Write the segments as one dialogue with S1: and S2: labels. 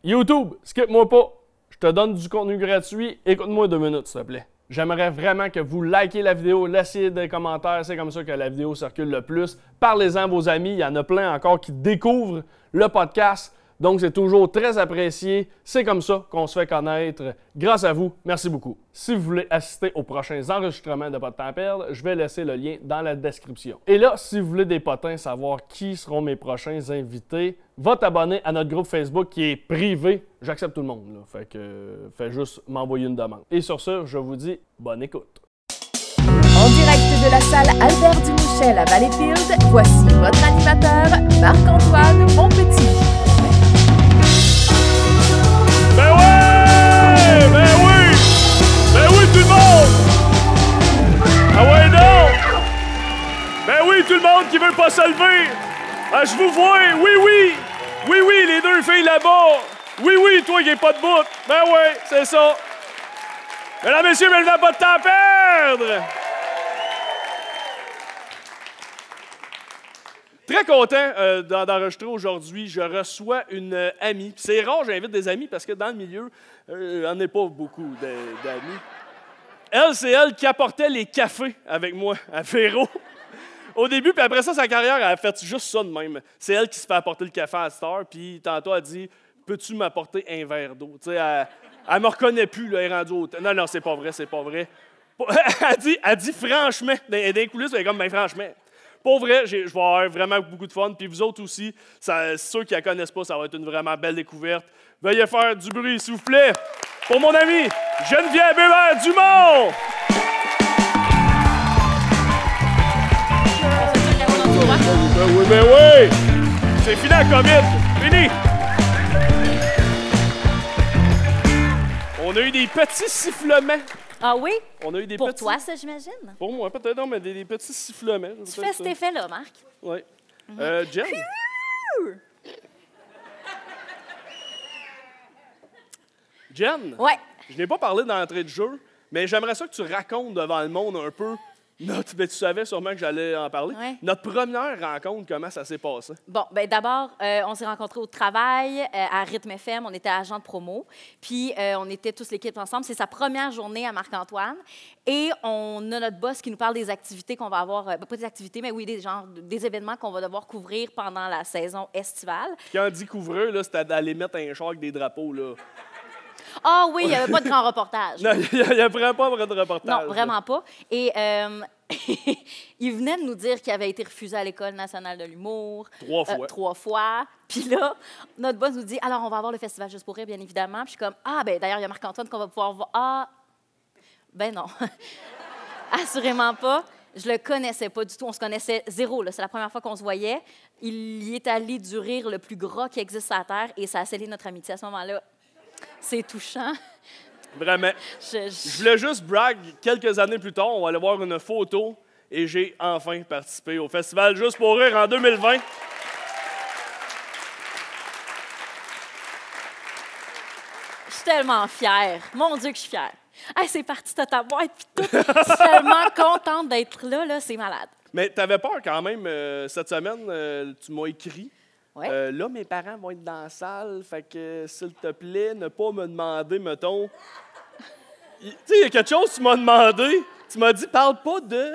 S1: YouTube, skip-moi pas. Je te donne du contenu gratuit. Écoute-moi 2 minutes, s'il te plaît. J'aimerais vraiment que vous likez la vidéo, laissez des commentaires. C'est comme ça que la vidéo circule le plus. Parlez-en à vos amis. Il y en a plein encore qui découvrent le podcast. Donc, c'est toujours très apprécié. C'est comme ça qu'on se fait connaître grâce à vous. Merci beaucoup. Si vous voulez assister aux prochains enregistrements de Pas de temps à perdre, je vais laisser le lien dans la description. Et là, si vous voulez des potins, savoir qui seront mes prochains invités, va t'abonner à notre groupe Facebook qui est privé. J'accepte tout le monde, là. Fait que fais juste m'envoyer une demande. Et sur ce, je vous dis bonne écoute.
S2: En direct de la salle Albert Dumichel à Valleyfield, voici votre animateur, Marc-Antoine Monpetit.
S1: Ben ouais! Ben oui! Ben oui, tout le monde! Ah ouais, non! Ben oui, tout le monde qui veut pas se lever! Ah, je vous vois! Oui, oui! Oui, oui, les 2 filles là-bas! Oui, oui, toi qui n'es pas de bout! Ben ouais, c'est ça! Mesdames, messieurs, mais je n'ai pas de temps à perdre! Très content d'enregistrer aujourd'hui. Je reçois une amie. C'est rare, j'invite des amis parce que dans le milieu, il n'y en a pas beaucoup d'amis. Elle, c'est elle qui apportait les cafés avec moi à Véro. Au début, puis après ça, sa carrière, elle a fait juste ça de même. C'est elle qui se fait apporter le café à Star, puis tantôt, elle dit « Peux-tu m'apporter un verre d'eau? » Tu sais, elle me reconnaît plus, là, elle est rendue au... Non, non, c'est pas vrai, c'est pas vrai. Elle dit franchement, d'un coulisses, elle est comme « Ben franchement. » Pour vrai, je vais avoir vraiment beaucoup de fun. Puis vous autres aussi, ceux qui ne la connaissent pas, ça va être une vraiment belle découverte. Veuillez faire du bruit, s'il vous plaît, pour mon ami Geneviève Hébert-Dumont! Ben oui! C'est fini la COVID! Fini! On a eu des petits sifflements.
S3: Ah oui?
S1: On a eu des
S3: Pour
S1: petits...
S3: toi, ça, j'imagine?
S1: Pour moi, peut-être, non, mais des petits sifflements.
S3: Tu fais cet effet-là, Marc?
S1: Oui. Jen? Jen?
S3: Ouais.
S1: Je n'ai pas parlé d'entrée de jeu, mais j'aimerais ça que tu racontes devant le monde un peu ben, tu savais sûrement que j'allais en parler.
S3: Ouais.
S1: Notre première rencontre, comment ça s'est passé?
S3: Bon, bien d'abord, on s'est rencontrés au travail, à Rythme FM. On était agents de promo. Puis, on était tous l'équipe ensemble. C'est sa première journée à Marc-Antoine. Et on a notre boss qui nous parle des activités qu'on va avoir, pas des activités, mais oui, des événements qu'on va devoir couvrir pendant la saison estivale.
S1: Quand on dit couvreux, là, c'était d'aller mettre un char avec des drapeaux, là.
S3: Ah oui, il n'y avait pas de grand reportage.
S1: Non, il n'y a vraiment pas de reportage.
S3: Non, vraiment pas. Et il venait de nous dire qu'il avait été refusé à l'École nationale de l'humour.
S1: 3 fois.
S3: 3 fois. Puis là, notre boss nous dit, alors, on va avoir le Festival Juste pour rire, bien évidemment. Puis je suis comme, ah, ben d'ailleurs, il y a Marc-Antoine qu'on va pouvoir voir. Ah, ben non. Assurément pas. Je le connaissais pas du tout. On se connaissait zéro. C'est la première fois qu'on se voyait. Il y est allé du rire le plus gras qui existe sur la Terre et ça a scellé notre amitié à ce moment-là. C'est touchant.
S1: Vraiment. Je voulais juste brag. Quelques années plus tard, on va aller voir une photo et j'ai enfin participé au Festival Juste pour rire en 2020.
S3: Je suis tellement fière. Mon Dieu que je suis fière. Hey, c'est parti, t'as ta boîte puis tout. Je suis tellement contente d'être là, c'est malade.
S1: Mais t'avais peur quand même. Cette semaine, tu m'as écrit.
S3: Ouais.
S1: Là, mes parents vont être dans la salle, fait que, s'il te plaît, ne pas me demander, mettons... Tu sais, il y a quelque chose que tu m'as demandé. Tu m'as dit, parle pas de...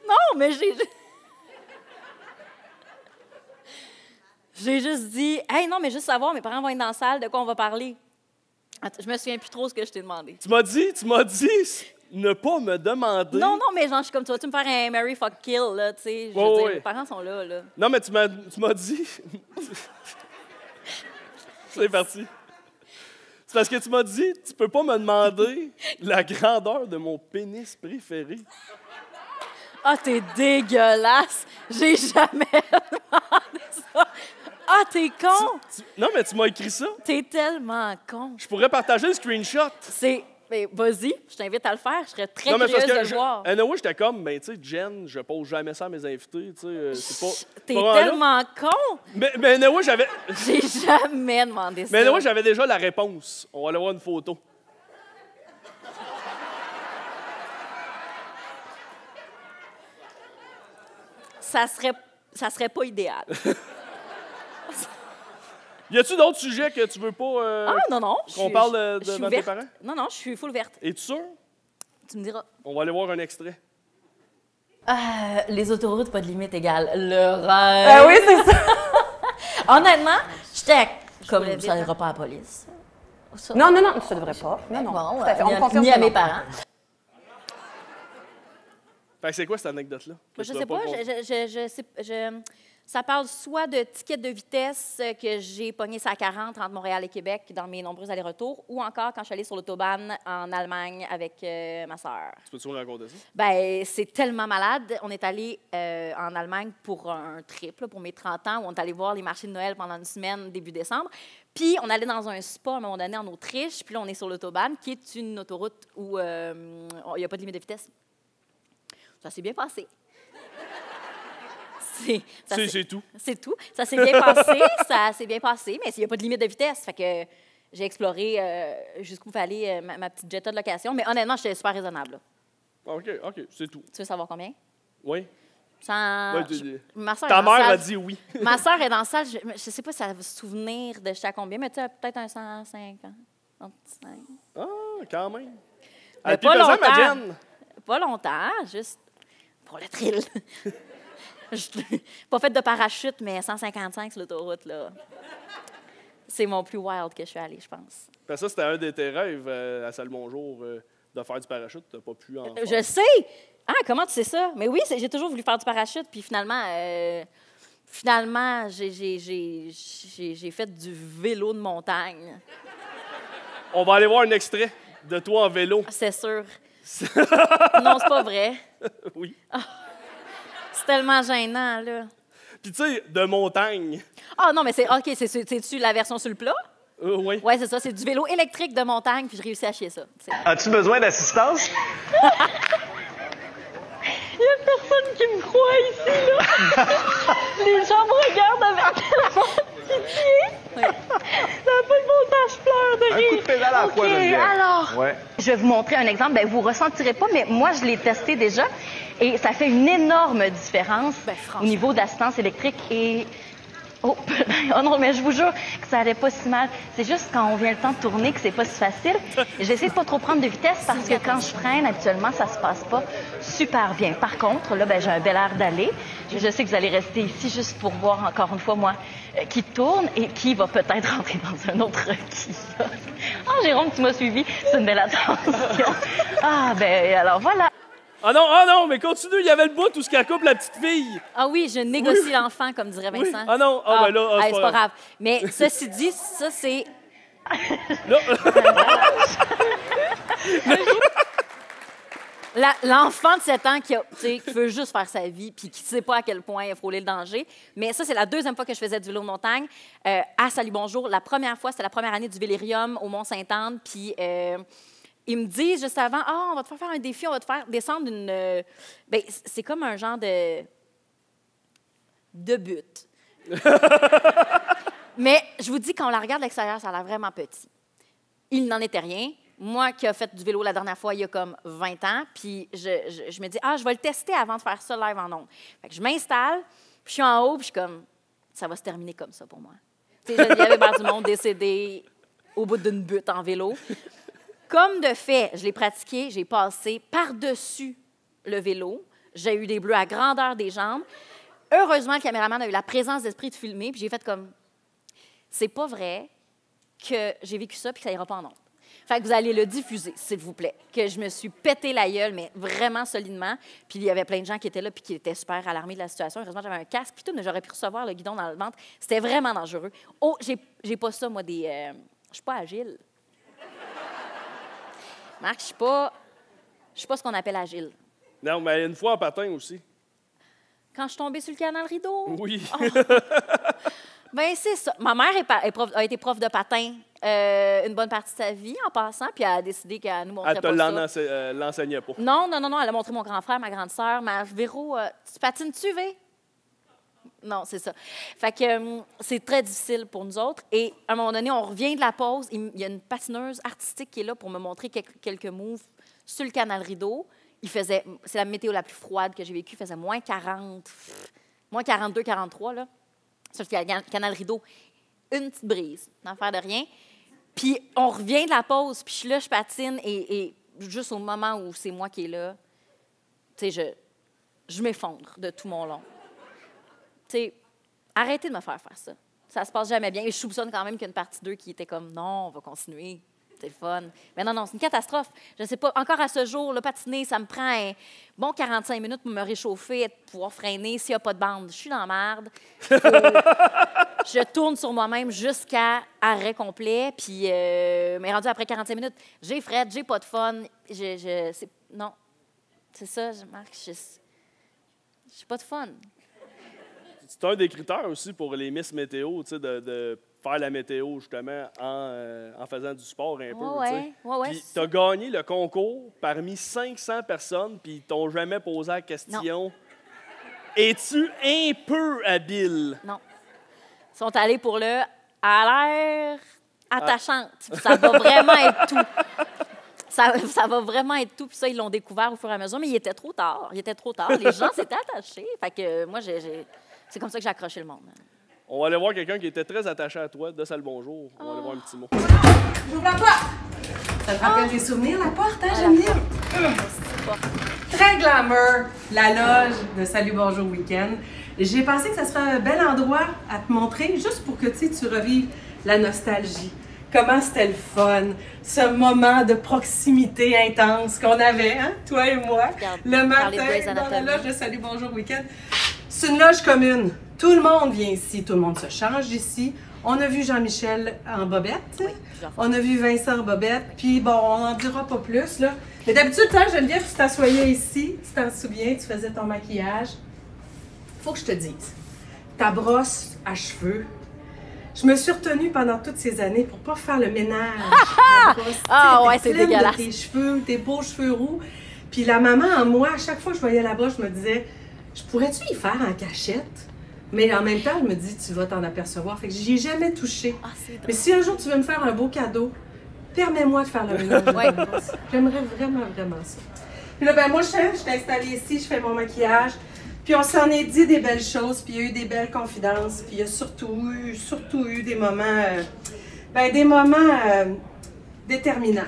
S3: Non, mais j'ai juste dit, hey, non, mais juste savoir, mes parents vont être dans la salle, de quoi on va parler. Attends, je me souviens plus trop ce que je t'ai demandé.
S1: Tu m'as dit, ne pas me demander.
S3: Non, mais genre, je suis comme, tu vas-tu me faire un Mary fuck kill, là, tu sais. Je veux dire, mes parents sont là.
S1: Non, mais tu m'as dit... C'est parti. C'est parce que tu m'as dit, tu peux pas me demander la grandeur de mon pénis préféré.
S3: Ah, t'es dégueulasse! J'ai jamais demandé ça! Ah, t'es con!
S1: Non, mais tu m'as écrit ça.
S3: T'es tellement con.
S1: Je pourrais partager le screenshot.
S3: Mais vas-y, je t'invite à le faire. Je serais très curieuse de le voir.
S1: Anyway, j'étais comme, ben, tu sais, Jen, je pose jamais ça à mes invités, tu sais, c'est pas...
S3: T'es tellement con!
S1: Mais anyway, j'avais...
S3: J'ai jamais demandé ça.
S1: Mais anyway, j'avais déjà la réponse. On va aller voir une photo.
S3: Ça serait pas idéal.
S1: Y a-tu d'autres sujets que tu veux pas
S3: non.
S1: qu'on parle
S3: je suis
S1: devant tes
S3: ouverte.
S1: parents?
S3: Non, je suis full verte.
S1: Es-tu sûr?
S3: Tu me diras.
S1: On va aller voir un extrait.
S3: Les autoroutes, pas de limite égale le rêve.
S4: Oui, c'est ça.
S3: Honnêtement, j'étais comme
S4: voulais
S3: ça
S4: vite,
S3: n'ira pas à la police. Ça.
S4: Non, ça devrait pas. Non.
S3: Bon,
S4: Tout à fait. On confirme
S3: ni
S4: que
S3: à mes
S4: non.
S3: parents.
S1: Fait que c'est quoi cette anecdote-là? que
S3: Je
S1: tu
S3: sais
S1: vas
S3: pas, ça parle soit de tickets de vitesse que j'ai pogné sa 40 entre Montréal et Québec dans mes nombreux allers-retours, ou encore quand je suis allée sur l'autobahn en Allemagne avec ma sœur.
S1: Tu peux-tu me raconter ça?
S3: Ben, c'est tellement malade. On est allé en Allemagne pour un trip, là, pour mes 30 ans, où on est allé voir les marchés de Noël pendant une semaine, début décembre. Puis, on allait dans un spa à un moment donné en Autriche, puis là, on est sur l'autobahn, qui est une autoroute où il n'y a pas de limite de vitesse. Ça s'est bien passé.
S1: C'est tout.
S3: C'est tout. Ça s'est bien passé, mais il n'y a pas de limite de vitesse. Fait que j'ai exploré jusqu'où fallait ma petite Jetta de location. Mais honnêtement, j'étais super raisonnable. Là.
S1: OK, c'est tout.
S3: Tu veux savoir combien?
S1: Oui.
S3: Ma soeur
S1: Ta mère a dit oui.
S3: Ma soeur est dans la salle. Je ne sais pas si elle va se souvenir de chaque combien, mais tu as peut-être un 150.
S1: Ah, quand même.
S3: Mais
S1: Puis
S3: pas
S1: pesant,
S3: longtemps.
S1: ma Jen.
S3: Pas longtemps, juste pour le thrill. Pas fait de parachute, mais 155 sur l'autoroute, là. C'est mon plus wild que je suis allée, je pense.
S1: Ben ça, c'était un de tes rêves à Salut Bonjour, de faire du parachute. Tu n'as pas pu en faire.
S3: Je sais! Ah, comment tu sais ça? Mais oui, j'ai toujours voulu faire du parachute, puis finalement, j'ai fait du vélo de montagne.
S1: On va aller voir un extrait de toi en vélo.
S3: C'est sûr. Non, c'est pas vrai.
S1: Oui.
S3: C'est tellement gênant, là.
S1: Puis tu sais, de montagne.
S3: Ah non, mais c'est-tu la version sur le plat?
S1: Oui.
S3: Oui, c'est ça. C'est du vélo électrique de montagne, puis je réussis à chier ça.
S5: As-tu besoin d'assistance?
S6: Il n'y a personne qui me croit ici, là. Les gens me regardent avec tellement de pitié.
S3: Oui.
S6: Ça n'a pas de bon sens, je pleure de
S5: Un
S6: rire.
S5: coup de pédale à la fois, Geneviève.
S6: Alors,
S5: Ouais.
S6: je vais vous montrer un exemple. Ben, vous ne ressentirez pas, mais moi, je l'ai testé déjà. Et ça fait une énorme différence
S3: Ben,
S6: au
S3: franchement.
S6: niveau d'assistance électrique. Et oh non, mais je vous jure que ça allait pas si mal. C'est juste quand on vient le temps de tourner que c'est pas si facile. J'essaie de pas trop prendre de vitesse parce que quand je freine, habituellement, ça se passe pas super bien. Par contre, là, ben, j'ai un bel air d'aller. Je sais que vous allez rester ici juste pour voir encore une fois, moi, qui tourne et qui va peut-être rentrer dans un autre kiosque. Ah, Jérôme, tu m'as suivi. C'est une belle attention. Ah, ben, alors voilà.
S1: Ah non, mais continue. Il y avait le bout où ce qu'elle coupe la petite fille.
S3: Ah oui, je négocie l'enfant, comme dirait
S1: Oui.
S3: Vincent.
S1: Ah non, ben là,
S3: c'est pas grave. Mais ceci dit, ça, c'est...
S1: Là.
S3: L'enfant de 7 ans qui veut juste faire sa vie puis qui ne sait pas à quel point il a frôlé le danger. Mais ça, c'est la deuxième fois que je faisais du vélo de montagne à Salut Bonjour. La première fois, c'était la première année du Vélirium au Mont-Sainte-Anne. Puis ils me disent juste avant, on va te faire un défi, on va te faire descendre une... ben, c'est comme un genre de but. Mais je vous dis, quand on la regarde de l'extérieur, ça a l'air vraiment petit. Il n'en était rien. Moi qui ai fait du vélo la dernière fois, il y a comme 20 ans, puis je me dis, je vais le tester avant de faire ça live en ondes. Fait que je m'installe, puis je suis en haut, puis je suis comme, ça va se terminer comme ça pour moi. Tu sais, il y avait Hébert Dumont décédé au bout d'une butte en vélo. Comme de fait, je l'ai pratiqué, j'ai passé par-dessus le vélo. J'ai eu des bleus à grandeur des jambes. Heureusement, le caméraman a eu la présence d'esprit de filmer, puis j'ai fait comme, c'est pas vrai que j'ai vécu ça puis que ça ira pas en ondes. Fait que vous allez le diffuser, s'il vous plaît. Que je me suis pété la gueule, mais vraiment solidement. Puis il y avait plein de gens qui étaient là puis qui étaient super alarmés de la situation. Heureusement, j'avais un casque puis tout, mais j'aurais pu recevoir le guidon dans le ventre. C'était vraiment dangereux. Oh, j'ai pas ça, moi, je suis pas agile. Marc, je suis pas ce qu'on appelle agile.
S1: Non, mais une fois en patin aussi.
S3: Quand je suis tombée sur le canal Rideau.
S1: Oui.
S3: Oh. Bien, c'est ça. Ma mère a été prof de patin une bonne partie de sa vie en passant, puis elle a décidé qu'elle nous montrait
S1: Elle te
S3: pas ça.
S1: l'enseignait pas.
S3: Non, elle a montré mon grand frère, ma grande sœur, ma Véro. Tu patines-tu, V? Non, c'est ça. Fait que c'est très difficile pour nous autres. Et à un moment donné, on revient de la pause. Il y a une patineuse artistique qui est là pour me montrer quelques moves sur le canal Rideau. C'est la météo la plus froide que j'ai vécue. Il faisait moins 40, moins 42, 43, là. Sur le canal Rideau. une petite brise, n'en faire de rien. Puis on revient de la pause, puis je suis là, je patine, et juste au moment où c'est moi qui est là, tu sais, je m'effondre de tout mon long. Tu sais, arrêtez de me faire ça. Ça se passe jamais bien. Et je soupçonne quand même qu'il y a une partie 2 qui était comme, non, on va continuer. C'est le fun. Mais non, c'est une catastrophe. Je ne sais pas, encore à ce jour, le patiner, ça me prend un bon 45 minutes pour me réchauffer, pouvoir freiner s'il n'y a pas de bande. Je suis dans la merde. Je tourne sur moi-même jusqu'à arrêt complet. Puis, mais rendu après 45 minutes, j'ai frette, j'ai pas de fun. Non, c'est ça, Marc. J'ai pas de fun.
S1: C'est un des critères aussi pour les Miss Météo, tu sais, de faire la météo, justement, en faisant du sport un peu.
S3: Ouais.
S1: Puis tu as gagné le concours parmi 500 personnes, puis ils t'ont jamais posé la question. Es-tu un peu habile?
S3: Non. Ils sont allés pour le « à l'air attachante ». Ça va vraiment être tout. Ça va vraiment être tout. Puis ça, ils l'ont découvert au fur et à mesure, mais il était trop tard. Les gens s'étaient attachés. Fait que moi, c'est comme ça que j'ai accroché le monde.
S1: On va aller voir quelqu'un qui était très attaché à toi. De ça, le bonjour. On va aller voir un petit mot.
S7: J'ouvre la porte! Ça te rappelle des souvenirs, la porte, hein, j'aime bien? Très glamour, la loge de Salut Bonjour Week-end. J'ai pensé que ça serait un bel endroit à te montrer, juste pour que tu revives la nostalgie. Comment c'était le fun, ce moment de proximité intense qu'on avait, hein, toi et moi, le matin dans la loge de Salut Bonjour Week-end. C'est une loge commune. Tout le monde vient ici, tout le monde se change ici. On a vu Jean-Michel en bobette, on a vu Vincent en bobette, puis bon, on n'en dira pas plus, là. Mais d'habitude, quand Geneviève, tu t'assoyais ici, tu t'en souviens, tu faisais ton maquillage. Faut que je te dise, ta brosse à cheveux, je me suis retenue pendant toutes ces années pour pas faire le ménage.
S3: C'est dégueulasse.
S7: Tes cheveux, tes beaux cheveux roux. Puis la maman en moi, à chaque fois que je voyais la brosse, je me disais, je pourrais-tu y faire en cachette? Mais en même temps, elle me dit, tu vas t'en apercevoir. Fait que j'y ai jamais touché. Mais si un jour tu veux me faire un beau cadeau, permets-moi de faire le ménage. J'aimerais vraiment, vraiment ça. Puis là, ben moi, je suis installée ici, je fais mon maquillage. Puis on s'en est dit des belles choses, puis il y a eu des belles confidences, puis il y a surtout eu des moments, déterminants.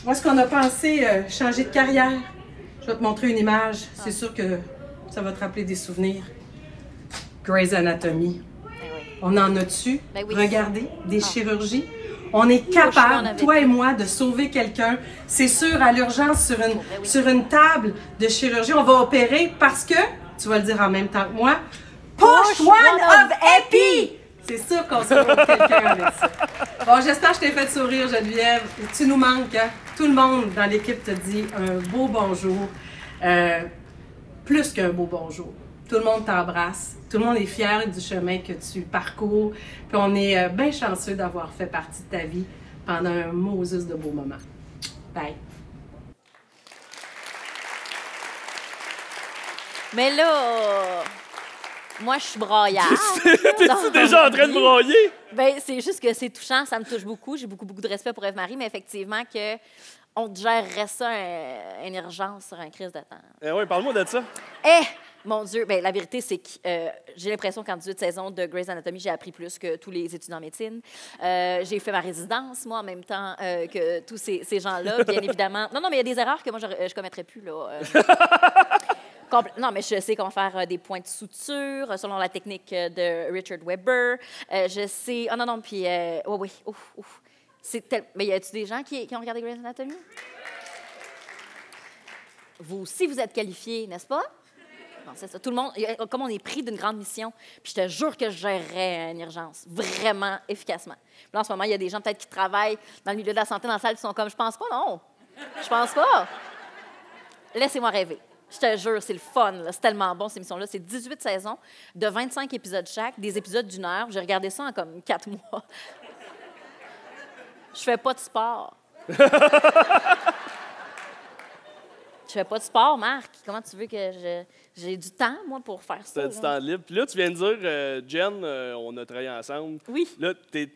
S7: Moi, ce qu'on a pensé, changer de carrière. Je vais te montrer une image. C'est sûr que ça va te rappeler des souvenirs. Grey's Anatomy. On en a dessus. Regardez, des chirurgies. On est capable, toi et moi, de sauver quelqu'un. C'est sûr, à l'urgence, sur une table de chirurgie, on va opérer parce que, tu vas le dire en même temps que moi, push one of Epi! C'est sûr qu'on sauve quelqu'un avec ça. Bon, j'espère que je t'ai fait sourire, Geneviève. Tu nous manques, hein? Tout le monde dans l'équipe te dit un beau bonjour. Plus qu'un beau bonjour. Tout le monde t'embrasse. Tout le monde est fier du chemin que tu parcours. Puis on est bien chanceux d'avoir fait partie de ta vie pendant un Moses de beaux moments. Bye.
S3: Mais là, moi, je suis braillarde.
S1: T'es-tu déjà en train de broyer?
S3: Ben, c'est juste que c'est touchant, ça me touche beaucoup. J'ai beaucoup de respect pour Eve-Marie, mais effectivement que on te gérerait ça une urgence sur un crise de temps.
S1: Oui, parle-moi de ça.
S3: Mon Dieu, ben, la vérité, c'est que j'ai l'impression qu'en 18 saisons de Grey's Anatomy, j'ai appris plus que tous les étudiants en médecine. J'ai fait ma résidence, moi, en même temps que tous ces gens-là, bien évidemment. Non, mais il y a des erreurs que moi, je ne commettrais plus, là. Non, mais je sais comment faire des points de suture selon la technique de Richard Webber. Je sais... Oh non, puis... oui. Mais y a-t-il des gens qui ont regardé Grey's Anatomy? Vous aussi, vous êtes qualifiés, n'est-ce pas? Non, c'est ça. Tout le monde, comme on est pris d'une grande mission, puis je te jure que je gérerais une urgence vraiment efficacement. Puis là, en ce moment, il y a des gens peut-être qui travaillent dans le milieu de la santé dans la salle qui sont comme, je pense pas, non. Je pense pas. Laissez-moi rêver. Je te jure, c'est le fun. C'est tellement bon, cette émission-là. C'est 18 saisons de 25 épisodes chaque, des épisodes d'1 heure. J'ai regardé ça en comme 4 mois. Je fais pas de sport. Je fais pas de sport, Marc. Comment tu veux que je j'ai du temps, moi, pour faire ça.
S1: T'as du temps libre. Puis là, tu viens de dire, Jen, on a travaillé ensemble.
S3: Oui.
S1: Là, tu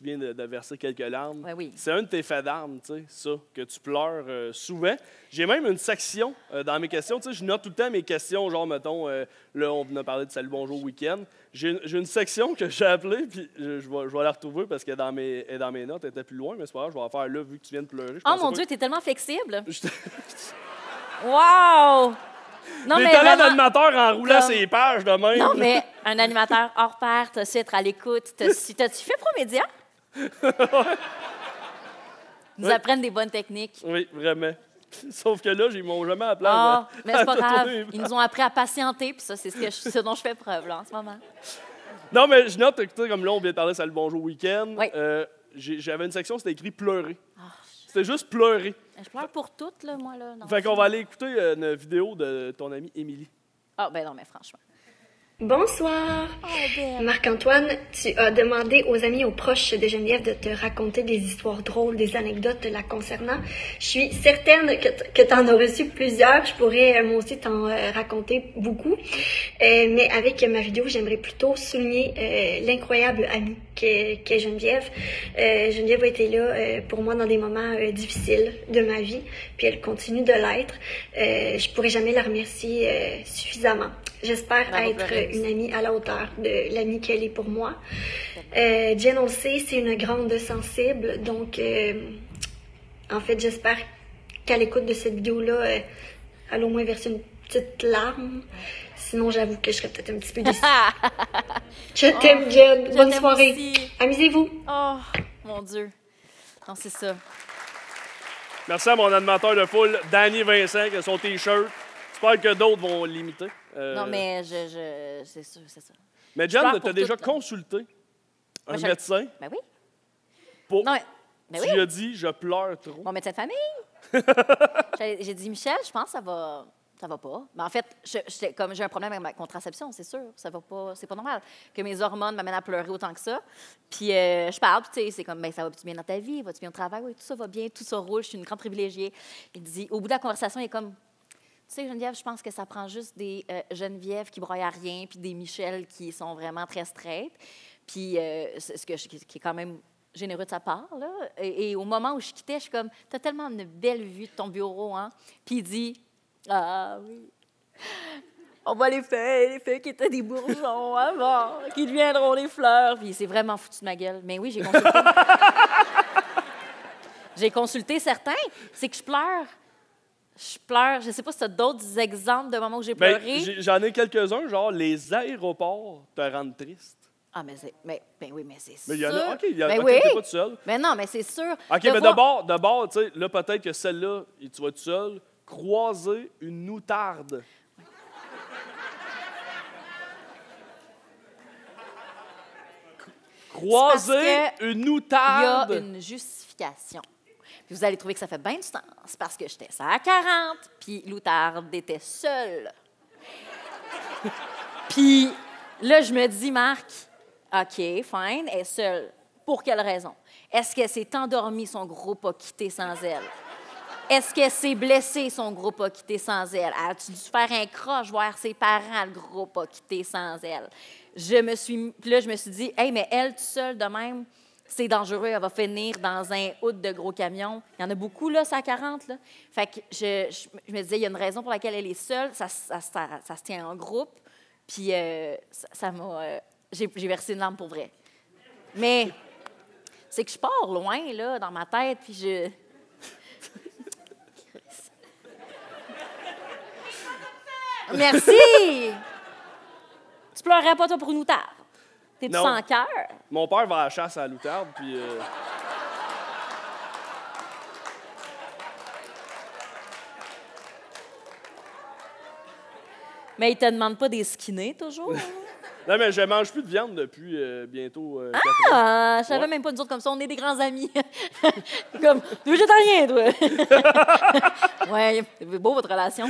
S1: viens de verser quelques larmes.
S3: Ouais, oui.
S1: C'est un de tes faits d'armes, tu sais, ça, que tu pleures souvent. J'ai même une section dans mes questions. Tu sais, je note tout le temps mes questions, genre, mettons, là, on venait parler de Salut, bonjour, week-end. J'ai une section que j'ai appelée, puis je vais la retrouver parce que dans mes notes, elle était plus loin, mais c'est pas grave, je vais la faire là, vu que tu viens de pleurer.
S3: Oh mon Dieu, t'es tellement flexible.
S1: J'étais
S3: Wow! Non,
S1: Des
S3: mais
S1: talents
S3: vraiment,
S1: d'animateur en roulant
S3: comme-
S1: ses pages de même.
S3: non, mais un animateur hors pair, t'as su être à l'écoute. T'as-tu fait Promédia? Ils nous
S1: Oui.
S3: apprennent des bonnes techniques.
S1: Oui, vraiment. Sauf que là, ils m'ont jamais appelé.
S3: Ah, mais c'est pas
S1: à
S3: grave.
S1: tourner.
S3: Ils nous ont appris à patienter, puis ça, c'est ce dont je fais preuve là, en ce moment.
S1: Non, mais je note, tu sais, comme là, on vient de parler Salut, bonjour, week-end.
S3: Oui.
S1: J'avais une section, c'était écrit pleurer.
S3: Ah,
S1: C'était juste pleurer.
S3: je pleure pour toutes, là, moi. Là. Non,
S1: Fait qu'on va aller écouter une vidéo de ton amie Émilie.
S3: Ah, ben non, mais franchement.
S8: Bonsoir.
S3: Oh, belle.
S8: Marc-Antoine, tu as demandé aux amis, aux proches de Geneviève de te raconter des histoires drôles, des anecdotes la concernant. Je suis certaine que tu en as reçu plusieurs. Je pourrais moi aussi t'en raconter beaucoup. Mais avec ma vidéo, j'aimerais plutôt souligner l'incroyable amie qu'est Geneviève. Geneviève a été là pour moi dans des moments difficiles de ma vie, puis elle continue de l'être. Je pourrais jamais la remercier suffisamment. J'espère
S3: Bravo,
S8: être
S3: Florence.
S8: une amie à la hauteur de l'amie qu'elle est pour moi. Jen, on le sait, c'est une grande sensible. Donc, en fait, j'espère qu'à l'écoute de cette vidéo-là, elle a au moins versé une petite larme. Sinon, j'avoue que je serais peut-être un petit peu déçue. Je t'aime, Jen.
S3: je
S8: Bonne
S3: t'aime
S8: soirée.
S3: aussi.
S8: Amusez-vous.
S3: Oh, mon Dieu. Non, c'est ça.
S1: Merci à mon animateur de foule, Danny Vincent, qui a son T-shirt. J'espère que d'autres vont l'imiter.
S3: Non, mais c'est sûr, c'est ça.
S1: Mais
S3: je
S1: Jen,
S3: pleure
S1: tu as
S3: pour
S1: déjà
S3: tout, là.
S1: consulté un
S3: Moi, je-
S1: médecin
S3: Ben oui.
S1: pour...
S3: Non, mais
S1: tu
S3: oui.
S1: lui as dit, je pleure trop.
S3: Mon médecin de famille. J'ai dit, Michel, je pense que ça va pas. Mais en fait, comme j'ai un problème avec ma contraception, c'est sûr. Ça va pas, c'est pas normal que mes hormones m'amènent à pleurer autant que ça. Puis je parle, puis tu sais, c'est comme, ben ça va-tu bien dans ta vie? Va-tu bien au travail? Oui, tout ça va bien, tout ça roule. Je suis une grande privilégiée. Il dit, au bout de la conversation, il est comme, tu sais, Geneviève, je pense que ça prend juste des Geneviève qui broyent à rien, puis des Michel qui sont vraiment très straight. Puis c'est ce qui est quand même généreux de sa part, là. Et au moment où je quittais, je suis comme, t'as tellement une belle vue de ton bureau, hein? Puis il dit, ah oui, on voit les feuilles qui étaient des bourgeons avant, qui deviendront des fleurs. Puis il s'est vraiment foutu de ma gueule. Mais oui, j'ai consulté. J'ai consulté certains. C'est que je pleure. Je pleure. Je ne sais pas si tu as d'autres exemples de moments où j'ai
S1: Ben,
S3: pleuré.
S1: j'en ai quelques-uns, genre les aéroports te rendent triste.
S3: Ah, mais oui, mais c'est sûr.
S1: Mais il y en a, OK,
S3: Ben
S1: OK,
S3: oui.
S1: t'es pas tout seul.
S3: Mais non, mais c'est sûr.
S1: OK,
S3: De
S1: mais
S3: voir-
S1: d'abord, tu sais, là, peut-être que celle-là, tu vas tout seul, croiser une outarde. Croiser
S3: C'est parce
S1: une
S3: Il y a
S1: outarde.
S3: une justification. Puis vous allez trouver que ça fait bien du sens parce que j'étais ça à 40, puis l'outarde était seule. Puis là, je me dis, Marc, OK, fine, elle est seule. Pour quelle raison? Est-ce qu'elle s'est endormie, son groupe a quitté sans elle? Est-ce qu'elle s'est blessée, son groupe a quitté sans elle? As-tu dû faire un croche voir ses parents, le groupe a quitté sans elle? Puis là, je me suis dit, hey, mais elle, toute seule de même, c'est dangereux, elle va finir dans un hood de gros camion. Il y en a beaucoup, là, ça à 40, là. Fait que je me disais, il y a une raison pour laquelle elle est seule, ça se tient en groupe, puis ça m'a... j'ai versé une larme pour vrai. Mais c'est que je pars loin, là, dans ma tête, puis je... Merci! Tu pleurerais pas, toi, pour une outarde? T'es-tu
S1: Non.
S3: sans cœur?
S1: Mon père va à la chasse à l'outarde, puis...
S3: Mais il te demande pas des skinner, toujours?
S1: Non, mais je mange plus de viande depuis bientôt 4 ans.
S3: Ah, je savais
S1: Ouais.
S3: même pas, nous autres, comme ça, on est des grands amis. Comme, t'es végétarien, toi. Ouais, c'est beau, votre relation.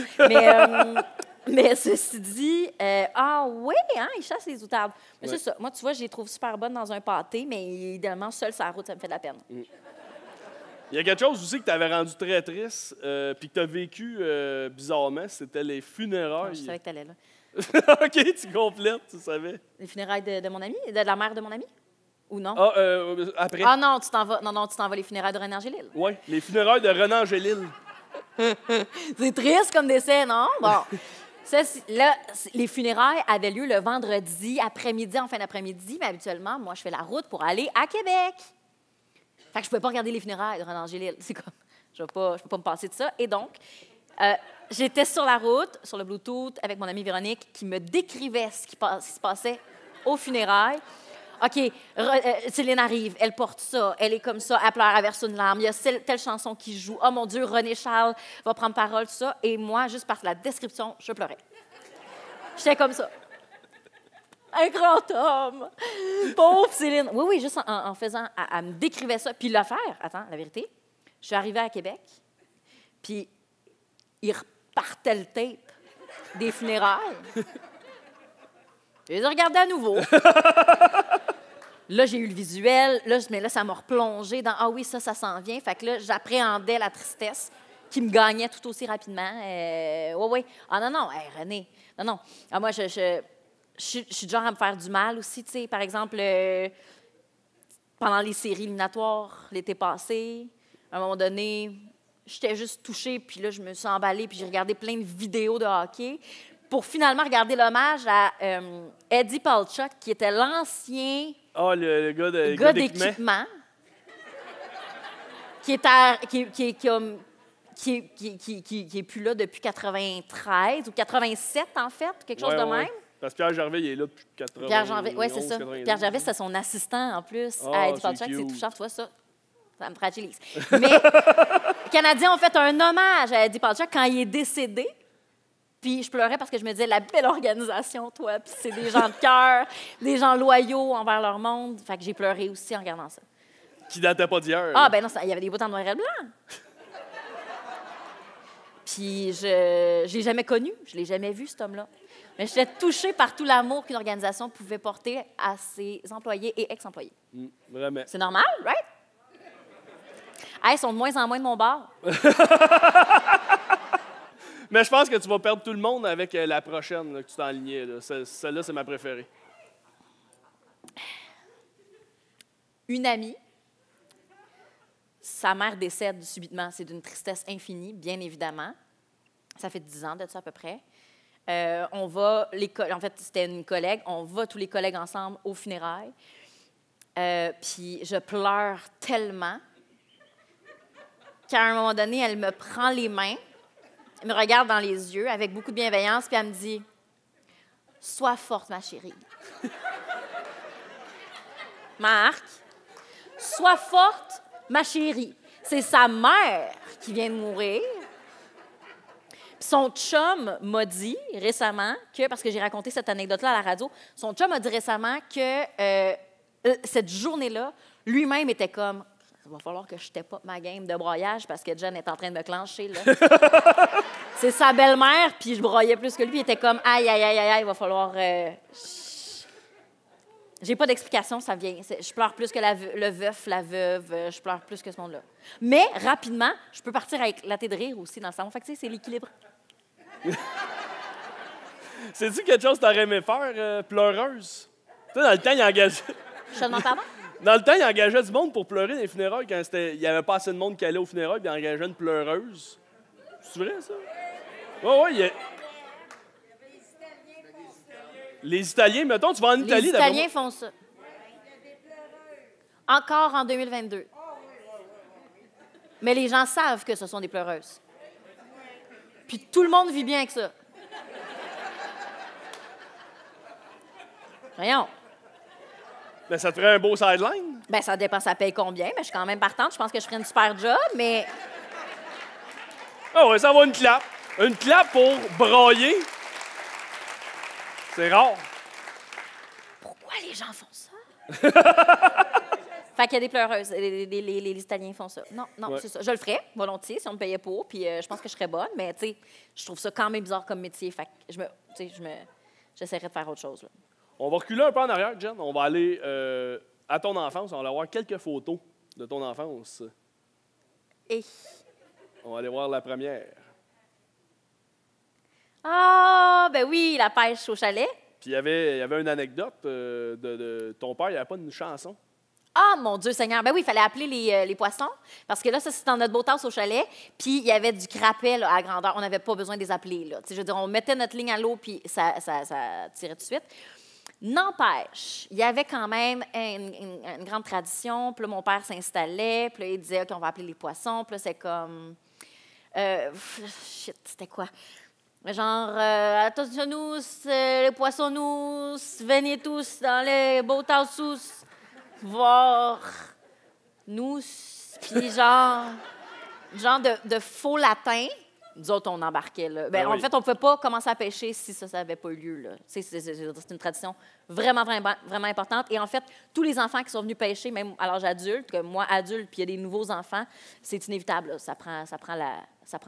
S3: Mais ceci dit, ah oui, hein, il chasse les outardes. Mais
S1: Ouais.
S3: c'est ça. Moi, tu vois, je les trouve super bonnes dans un pâté, mais idéalement, seule sur la route, ça me fait de la peine.
S1: Il y a quelque chose aussi que tu avais rendu très triste, puis que tu as vécu bizarrement, c'était les funérailles.
S3: Je savais que t'allais là.
S1: OK, tu complètes, tu savais.
S3: Les funérailles de mon ami? De la mère de mon ami? Ou non?
S1: Ah, après.
S3: Ah non, tu t'en vas. Non, tu t'en vas les funérailles de René Angélil.
S1: Oui, les funérailles de René Angélil.
S3: C'est triste comme décès, non? Bon. Là, les funérailles avaient lieu le vendredi après-midi, en fin d'après-midi, mais habituellement, moi, je fais la route pour aller à Québec. Fait que je ne pouvais pas regarder les funérailles de René Angélil. C'est comme, je ne peux pas me passer de ça. Et donc, j'étais sur la route, sur le Bluetooth, avec mon amie Véronique, qui me décrivait ce qui se passait aux funérailles. OK, Céline arrive, elle porte ça, elle est comme ça, elle pleure, elle verse une larme, il y a telle chanson qui joue. Oh mon Dieu, René Charles va prendre parole, tout ça. Et moi, juste par la description, je pleurais. J'étais comme ça. Un grand homme. Pauvre Céline. Oui, juste en faisant, elle me décrivait ça. Puis l'affaire, attends, la vérité, je suis arrivée à Québec, puis il repartait le tape des funérailles. Je les ai regardés à nouveau. Là, j'ai eu le visuel, mais là, ça m'a replongé dans « Ah oui, ça s'en vient ». Fait que là, j'appréhendais la tristesse qui me gagnait tout aussi rapidement. Oui. Ah non, hey, René, non. Ah, moi, je suis du genre à me faire du mal aussi, tu sais. Par exemple, pendant les séries éliminatoires l'été passé, à un moment donné, j'étais juste touchée, puis là, je me suis emballée, puis j'ai regardé plein de vidéos de hockey pour finalement regarder l'hommage à Eddie Palchuk, qui était l'ancien
S1: le gars
S3: d'équipement, qui est plus là depuis 93 ou 87, en fait, quelque chose de même.
S1: Parce que Pierre Gervais, il est là depuis 91.
S3: Pierre Gervais, oui, c'est ça. Pierre Gervais, c'était son assistant, en plus, à Eddie Palchuk. C'est touchant, tu vois ça. Ça me fragilise. Mais les Canadiens ont fait un hommage à Eddie Palchuk quand il est décédé. Puis je pleurais parce que je me disais, la belle organisation, toi, puis c'est des gens de cœur, des gens loyaux envers leur monde. Fait que j'ai pleuré aussi en regardant ça.
S1: Qui datait pas d'hier.
S3: Ah, ben non, il y avait des bouts en noir et blanc. Puis je l'ai jamais connu, je l'ai jamais vu, cet homme-là. Mais j'étais touchée par tout l'amour qu'une organisation pouvait porter à ses employés et ex-employés.
S1: Vraiment.
S3: C'est normal, right? Ils sont de moins en moins de mon bord.
S1: Mais je pense que tu vas perdre tout le monde avec la prochaine là, que tu t'es enlignée. Celle-là, c'est ma préférée.
S3: Une amie, sa mère décède subitement. C'est d'une tristesse infinie, bien évidemment. Ça fait 10 ans de ça à peu près. En fait, c'était une collègue. On va tous les collègues ensemble aux funérailles. Puis je pleure tellement qu'à un moment donné, elle me prend les mains, elle me regarde dans les yeux avec beaucoup de bienveillance, puis elle me dit « Sois forte, ma chérie. » Marc, sois forte, ma chérie. C'est sa mère qui vient de mourir. Puis son chum m'a dit récemment que, parce que j'ai raconté cette anecdote-là à la radio, son chum m'a dit récemment que cette journée-là, lui-même était comme « Il va falloir que je tape pas ma game de broyage parce que Jen est en train de me clencher. » C'est sa belle-mère, puis je broyais plus que lui. Il était comme « Aïe, aïe, aïe, aïe, il va falloir... J'ai pas d'explication, ça vient. Je pleure plus que le veuf, la veuve, je pleure plus que ce monde-là. Mais, rapidement, je peux partir avec la de rire aussi dans le salon. Fait que, tu sais, c'est l'équilibre.
S1: C'est-tu quelque chose que t'aurais aimé faire, pleureuse? Tu sais, dans le temps, il engageait...
S3: Je te demande pardon?
S1: Dans le temps, il engageait du monde pour pleurer dans les funérailles quand il n'y avait pas assez de monde qui allait aux funérailles, puis il engageait une pleureuse. C'est vrai, ça? Oui. Les Italiens, mettons, tu vas en Italie...
S3: Les Italiens font ça. Encore en 2022. Mais les gens savent que ce sont des pleureuses. Puis tout le monde vit bien avec ça. Voyons.
S1: Ben, ça te ferait un beau sideline?
S3: Ben, ça dépend, ça paye combien, mais je suis quand même partante. Je pense que je ferais une super job, mais...
S1: Ah ouais, ça va une clap. Une clap pour broyer. C'est rare.
S3: Pourquoi les gens font ça? Fait qu'il y a des pleureuses. Les Italiens font ça. Non, ouais. C'est ça. Je le ferais, volontiers, si on me payait pour, puis je pense que je serais bonne, mais tu sais, je trouve ça quand même bizarre comme métier. Fait que j'essaierais de faire autre chose, là.
S1: On va reculer un peu en arrière, Jen. On va aller à ton enfance. On va aller voir quelques photos de ton enfance.
S3: Et...
S1: On va aller voir la première.
S3: Ah, ben oui, la pêche au chalet.
S1: Puis il y avait une anecdote de ton père, il n'y avait pas une chanson.
S3: Ah, mon Dieu Seigneur. Ben oui, il fallait appeler les poissons. Parce que là, ça, c'est dans notre boathouse au chalet. Puis il y avait du crapet là, à grandeur. On n'avait pas besoin de les appeler. Là. Je veux dire, on mettait notre ligne à l'eau, puis ça tirait tout de suite. N'empêche, il y avait quand même une grande tradition. Puis là, mon père s'installait. Puis là, il disait, OK, on va appeler les poissons. Puis là, c'est comme... c'était quoi? Genre, attention-nous, les poissons-nous, venez tous dans les boathouses voir nous. Puis genre de faux latin. Nous autres, on embarquait, là. Ben,
S1: oui.
S3: En fait, on ne pouvait pas commencer à pêcher si ça n'avait pas eu lieu, là. C'est une tradition vraiment, vraiment, vraiment importante. Et en fait, tous les enfants qui sont venus pêcher, même à l'âge adulte, comme moi, adulte, puis il y a des nouveaux enfants, c'est inévitable, là. Ça prend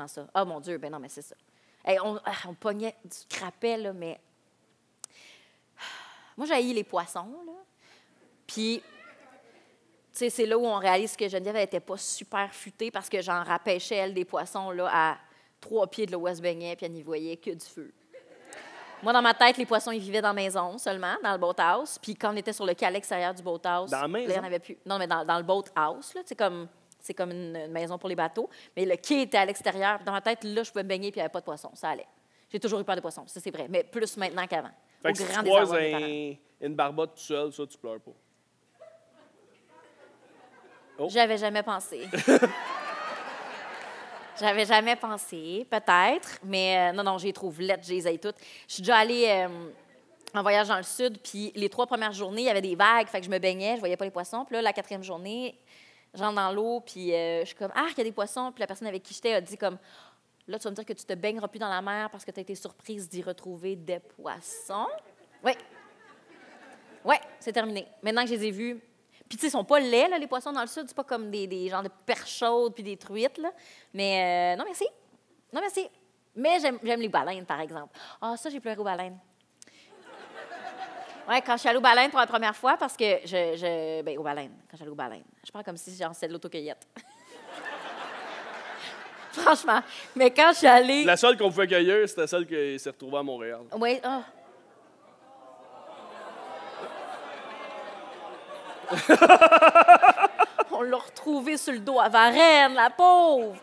S3: ça. Ah, mon Dieu, ben non, mais c'est ça. Hey, on pognait du crapet, là, mais... Moi, j'ai haï les poissons, là. Puis... Tu sais, c'est là où on réalise que Geneviève n'était pas super futée parce que j'en rapêchais, elle, des poissons là, à 3 pieds de là où elle se baignait, puis elle n'y voyait que du feu. Moi, dans ma tête, les poissons, ils vivaient dans la maison seulement, dans le boathouse. Puis quand on était sur le quai à l'extérieur du boathouse...
S1: Dans la maison?
S3: Là, il n'y en avait plus. Non, mais dans le boathouse, là, c'est comme une maison pour les bateaux. Mais le quai était à l'extérieur. Dans ma tête, là, je pouvais me baigner, puis il n'y avait pas de poissons. Ça allait. J'ai toujours eu peur des poissons, ça, c'est vrai. Mais plus maintenant qu'avant.
S1: Fait que si tu croises une barbotte tout seul, ça, tu pleures pas. Oh.
S3: J'avais jamais pensé. J'avais jamais pensé, peut-être, mais non, j'y trouve lettres, je les haïs toutes. Je suis déjà allée en voyage dans le sud, puis les 3 premières journées, il y avait des vagues, fait que je me baignais, je voyais pas les poissons. Puis là, la 4e journée, j'entre dans l'eau, puis je suis comme « Ah, il y a des poissons! » Puis la personne avec qui j'étais a dit comme « Là, tu vas me dire que tu te baigneras plus dans la mer parce que tu as été surprise d'y retrouver des poissons. » Oui. Oui, c'est terminé. Maintenant que je les ai vus... Puis, tu sais, ils sont pas laids, là, les poissons dans le sud. C'est pas comme des genres de perches chaudes puis des truites, là. Mais non, merci. Non, merci. Mais j'aime les baleines, par exemple. Ah, ça, j'ai pleuré aux baleines. Oui, quand je suis allée aux baleines pour la première fois, parce que bien, aux baleines, quand je suis allée aux baleines. Je parle comme si c'était de l'autocueillette. Franchement. Mais quand je suis allée...
S1: La seule qu'on pouvait cueillir, c'était celle qui s'est retrouvée à Montréal.
S3: Oui, ah... On l'a retrouvée sur le dos à Varennes, la pauvre!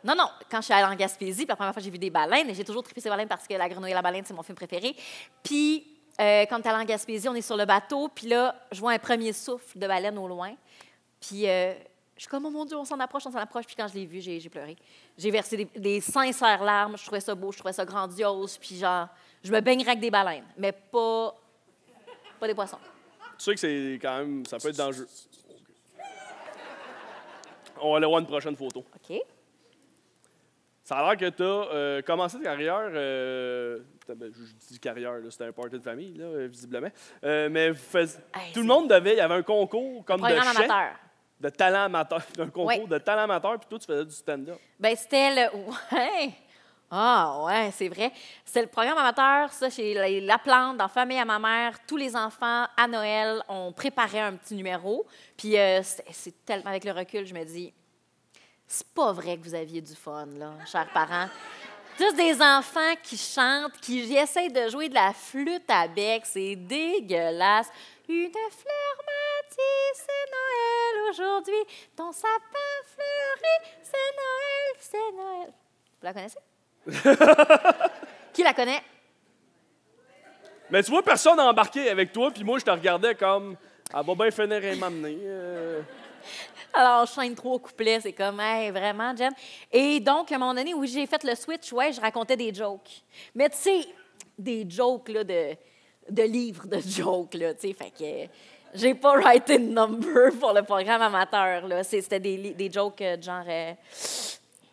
S3: Non, quand je suis allée en Gaspésie, puis la première fois, j'ai vu des baleines, et j'ai toujours trippé ces baleines parce que La Grenouille et la baleine, c'est mon film préféré. Puis, quand tu es allée en Gaspésie, on est sur le bateau, puis là, je vois un premier souffle de baleine au loin. Puis, je suis comme, oh mon Dieu, on s'en approche. Puis quand je l'ai vu, j'ai pleuré. J'ai versé des sincères larmes. Je trouvais ça beau, je trouvais ça grandiose. Puis, genre, je me baignerais avec des baleines, mais pas des poissons.
S1: Tu sais que c'est quand même... Ça peut être dangereux. On va aller voir une prochaine photo.
S3: OK.
S1: Ça a l'air que tu as commencé ta carrière... je dis carrière, c'était un party de famille, là, visiblement. Mais tout le monde devait... Il y avait un concours comme de chant.
S3: Programme amateur.
S1: De talent amateur. Un concours
S3: Oui.
S1: de talent amateur, puis toi, tu faisais du stand-up.
S3: Bien, c'était le... Ouais! Ah, ouais, c'est vrai. C'est le programme amateur, ça, chez La Plante, dans Famille à ma mère. Tous les enfants, à Noël, on préparait un petit numéro. Puis c'est tellement, avec le recul, je me dis, c'est pas vrai que vous aviez du fun, là, chers parents. Juste des enfants qui chantent, qui essayent de jouer de la flûte à bec. C'est dégueulasse. Une fleur m'a dit, c'est Noël aujourd'hui. Ton sapin fleurit, c'est Noël, c'est Noël. Vous la connaissez? Qui la connaît?
S1: Mais tu vois, personne n'a embarqué avec toi, puis moi, je te regardais comme... Elle va bien finir et m'amener.
S3: Alors, on chaîne 3 couplets, c'est comme, hey, vraiment, Jen. Et donc, à un moment donné, où j'ai fait le switch, ouais, je racontais des jokes. Mais tu sais, des jokes, là, de livres de jokes, là, tu sais, fait que j'ai pas write in number pour le programme amateur, là. C'était des jokes genre...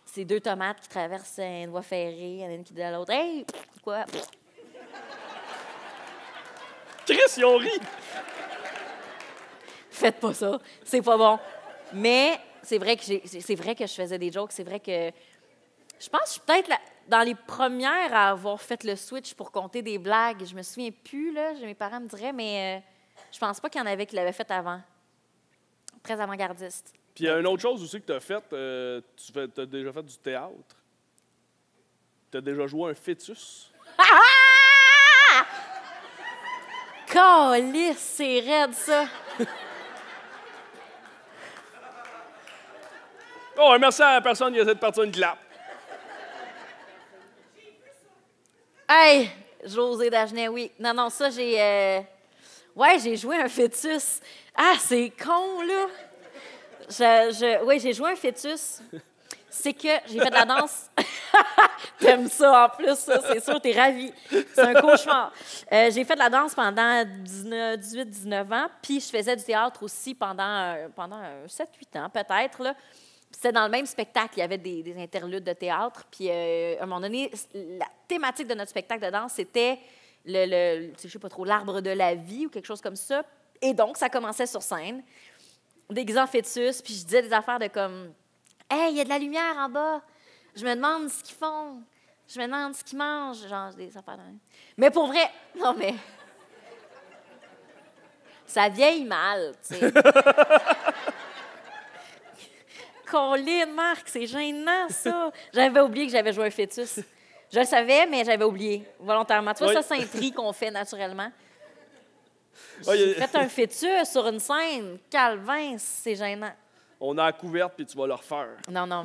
S3: c'est 2 tomates qui traversent une voie ferrée, il y en a une qui dit à l'autre, « Hey, quoi? »
S1: Chris, ils ont ri!
S3: Faites pas ça, c'est pas bon. Mais c'est vrai que je faisais des jokes, c'est vrai que... Je pense que je suis peut-être dans les premières à avoir fait le switch pour compter des blagues. Je me souviens plus, là, mes parents me diraient, mais je pense pas qu'il y en avait qui l'avaient fait avant. Très avant-gardiste.
S1: Puis il y a une autre chose aussi que tu as faite, tu as déjà fait du théâtre. Tu as déjà joué un fœtus.
S3: Ah! Calisse, c'est raide, ça.
S1: Oh, merci à la personne qui essaie de partir une clap.
S3: Hey, José Dagenet, oui. Non, ça, j'ai... Ouais, j'ai joué un fœtus. Ah, c'est con, là. Oui, j'ai joué un fœtus. C'est que j'ai fait de la danse. T'aimes ça, en plus, ça, c'est sûr, t'es ravi. C'est un cauchemar. J'ai fait de la danse pendant 18-19 ans, puis je faisais du théâtre aussi pendant 7-8 ans, peut-être, là. C'était dans le même spectacle, il y avait des interludes de théâtre. Puis, à un moment donné, la thématique de notre spectacle de danse, c'était, je sais pas trop, l'arbre de la vie ou quelque chose comme ça. Et donc, ça commençait sur scène, déguisé en fœtus, puis je disais des affaires de comme « Hey, il y a de la lumière en bas. Je me demande ce qu'ils font. Je me demande ce qu'ils mangent. » Genre, des affaires de même. Mais pour vrai, non, mais... Ça vieillit mal, tu sais. Colin, Marc, c'est gênant, ça. J'avais oublié que j'avais joué un fœtus. Je le savais, mais j'avais oublié, volontairement. Tu vois, ça, c'est un tri qu'on fait naturellement. J'ai fait un fœtus sur une scène. Calvin, c'est gênant.
S1: On a la couverte, puis tu vas le refaire.
S3: Non.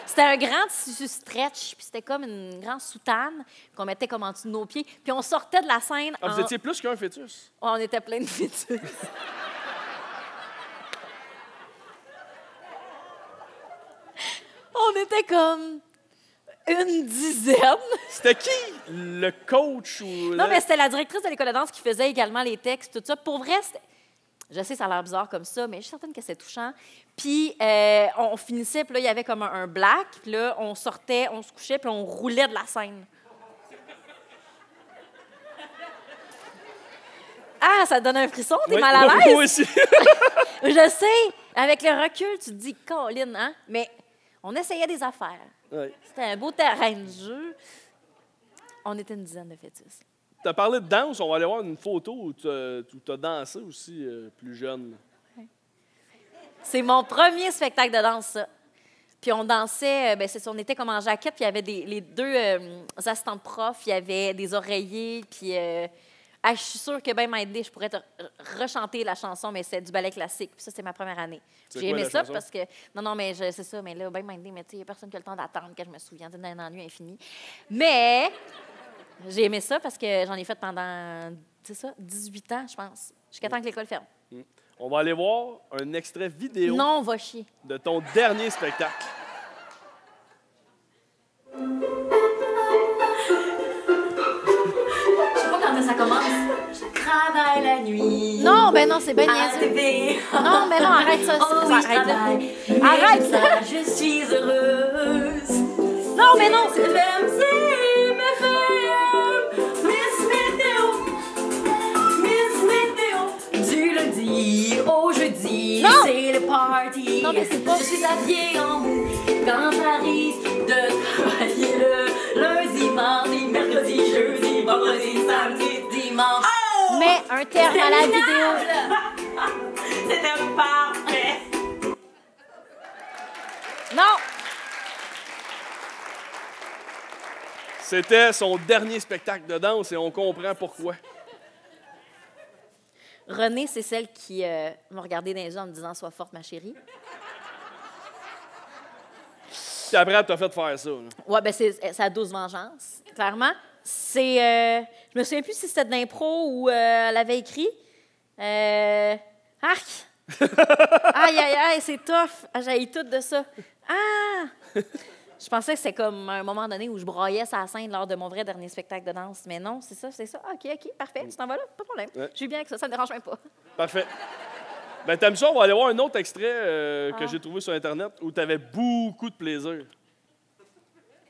S3: C'était un grand tissu stretch, puis c'était comme une grande soutane qu'on mettait comme en dessous de nos pieds. Puis on sortait de la scène.
S1: Ah, vous étiez plus qu'un fœtus?
S3: Ouais, on était plein de fœtus. On était comme une dizaine.
S1: C'était qui? Le coach ou...
S3: Non, mais c'était la directrice de l'école de danse qui faisait également les textes, tout ça. Pour vrai, je sais, ça a l'air bizarre comme ça, mais je suis certaine que c'est touchant. Puis on finissait, puis là, il y avait comme un black, puis là, on sortait, on se couchait, puis on roulait de la scène. Ah, ça te donne un frisson? T'es mal à l'aise?
S1: Moi aussi.
S3: Je sais. Avec le recul, tu te dis, Colin, hein? Mais... on essayait des affaires.
S1: Oui.
S3: C'était un beau terrain de jeu. On était une dizaine de fœtus.
S1: Tu as parlé de danse. On va aller voir une photo où tu as dansé aussi plus jeune.
S3: Ouais. C'est mon premier spectacle de danse, ça. Puis on dansait, c'est ça, on était comme en jaquette, puis il y avait les deux assistantes profs, il y avait des oreillers, puis... je suis sûre que ben m'aider, je pourrais te rechanter la chanson, mais c'est du ballet classique. Puis ça, c'est ma première année. J'ai aimé ça parce que... Non, mais c'est ça, mais là, ben m'aider, mais tu sais, il n'y a personne qui a le temps d'attendre, que je me souviens d'un ennui infini. Mais j'ai aimé ça parce que j'en ai fait pendant, c'est ça, 18 ans, je pense, jusqu'à temps que l'école ferme.
S1: On va aller voir un extrait vidéo
S3: non, on va chier.
S1: De ton dernier spectacle.
S3: Ça commence. Je travaille la nuit. Non, ben non, c'est bien niaiseux. Non, mais non, arrête ça. Arrête là. Arrête ça. Je suis heureuse. Non, mais non, c'est du lundi au jeudi. C'est le party. Non, mais c'est pas. Je suis habillée en mou quand j'arrive de travailler le lundi, mardi, mercredi, jeudi, vendredi, samedi, dimanche. Oh! Mais un terme à la vidéo. C'était parfait. Non.
S1: C'était son dernier spectacle de danse et on comprend pourquoi.
S3: Renée, c'est celle qui m'a regardé dans les yeux en me disant « Sois forte, ma chérie ».
S1: Puis après, elle t'a fait faire ça.
S3: Oui, bien, c'est sa douce vengeance, clairement. Je me souviens plus si c'était de l'impro ou elle avait écrit. Arc! Aïe, c'est tough. J'ai tout de ça. Ah! Je pensais que c'était comme un moment donné où je broyais sa scène lors de mon vrai dernier spectacle de danse. Mais non, c'est ça. OK, parfait. Tu t'en vas là? Pas de problème. Ouais. Je suis bien avec ça. Ça ne me dérange même pas.
S1: Parfait. Ben, t'aimes ça? On va aller voir un autre extrait que j'ai trouvé sur Internet où tu avais beaucoup de plaisir.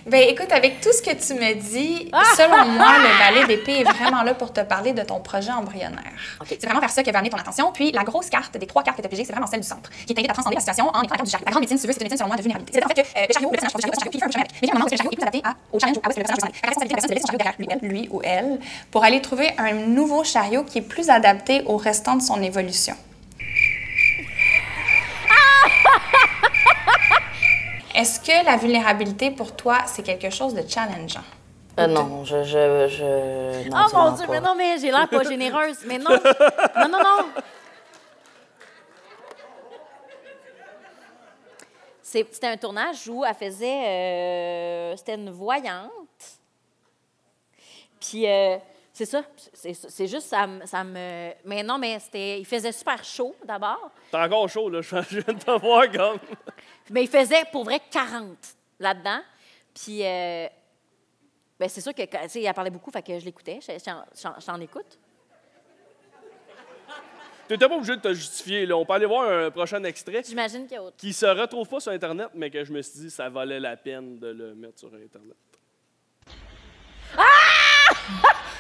S9: Ben écoute, avec tout ce que tu me dis, selon moi, le ballet d'épée est vraiment là pour te parler de ton projet embryonnaire. Okay. C'est vraiment vers ça qui va amener ton attention. Puis la grosse carte des 3 cartes que tu as pigées, c'est vraiment celle du centre, qui t'invite à transcender la situation en étant la carte du chariot. La grande médecine, si tu veux, c'est une médecine selon moi de vulnérabilité. C'est en fait que le chariot, le personnage du chariot, puis il fait un peu mais il y a un moment où le chariot est plus adapté au challenge où est-ce que le personnage la responsabilité de la personne de laisser son chariot derrière lui ou elle, pour aller trouver un nouveau chariot qui est plus adapté au restant de son évolution. Est-ce que la vulnérabilité, pour toi, c'est quelque chose de challengeant?
S6: Non, je non,
S3: Oh mon
S6: absolument
S3: Dieu,
S6: pas.
S3: mais non, mais j'ai l'air pas généreuse. Mais non, non, non, non. C'était un tournage où elle faisait... c'était une voyante. Puis, c'est ça. C'est juste, ça me... Mais non, mais il faisait super chaud, d'abord.
S1: T'es encore chaud, là. Je viens de te voir comme...
S3: Mais il faisait, pour vrai, 40 là-dedans. Puis, ben c'est sûr que, tu sais, elle parlait beaucoup, fait que je l'écoutais. J'en écoute.
S1: T'étais pas obligé de te justifier, là. On peut aller voir un prochain extrait
S3: J'imagine qu'il y a autre.
S1: qui se retrouve pas sur Internet, mais que je me suis dit ça valait la peine de le mettre sur Internet.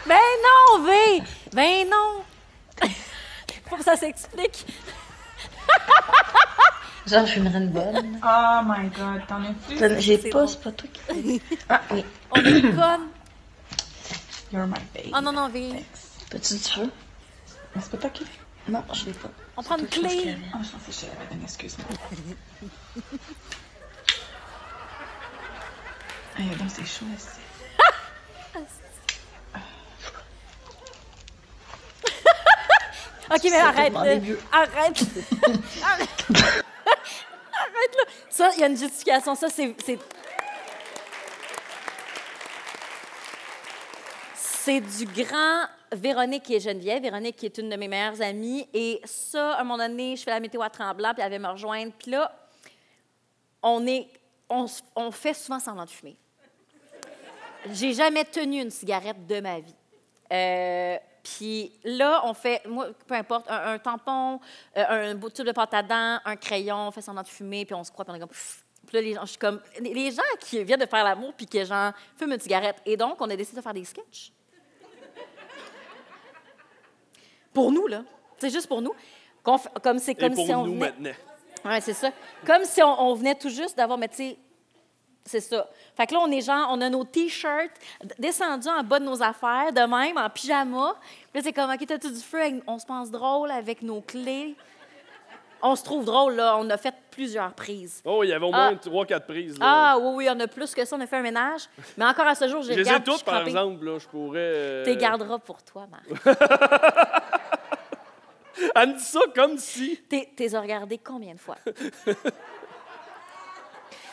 S3: Ben non, V! Ben non! Faut que ça s'explique.
S6: J'en fumerais une bonne.
S10: Oh my God, t'en as plus?
S6: J'ai
S3: c'est
S6: pas,
S3: bon.
S6: c'est pas toi qui... Ah, oui.
S3: On est conne.
S10: You're my baby.
S3: Oh non, non, V.
S6: Peux-tu du feu?
S10: Mais c'est pas toi qui...
S6: Non, je l'ai pas.
S3: On prend une clé.
S10: Oh, je m'en fiche, j'avais une excuse-moi. Hey, donc c'est chaud, là,
S3: OK, mais arrête. Arrête. Arrête. Arrête, là. Ça, il y a une justification. Ça, c'est du grand Véronique et Geneviève. Véronique qui est une de mes meilleures amies. Et ça, à un moment donné, je fais la météo à Tremblant, puis elle vient me rejoindre. Puis là, on fait souvent semblant de fumer. J'ai jamais tenu une cigarette de ma vie. Puis là, on fait, moi, peu importe, un tampon, un bout de tube de pâte à dents, un crayon, on fait semblant de fumer, puis on se croit, puis on est comme... Pff. Puis là, les gens, je suis comme... Les gens qui viennent de faire l'amour, puis que, genre, fument une cigarette. Et donc, on a décidé de faire des sketchs. Pour nous, là. C'est juste pour nous. Comme c'est comme
S1: pour
S3: si on
S1: nous,
S3: venait...
S1: maintenant.
S3: Oui, c'est ça. Comme si on venait tout juste d'avoir, mais tu sais, c'est ça. Fait que là, on a nos T-shirts descendus en bas de nos affaires, de même, en pyjama. Puis là, c'est comme, OK, t'as-tu du feu? On se pense drôle avec nos clés. On se trouve drôle, là. On a fait plusieurs prises.
S1: Oh, il y avait au moins 3-4 prises, là.
S3: Ah, oui, on a plus que ça. On a fait un ménage. Mais encore à ce jour,
S1: Je les ai toutes, par exemple, là. Je pourrais...
S3: T'es garderas pour toi, Marc.
S1: Elle me dit ça comme si...
S3: T'es regardé combien de fois?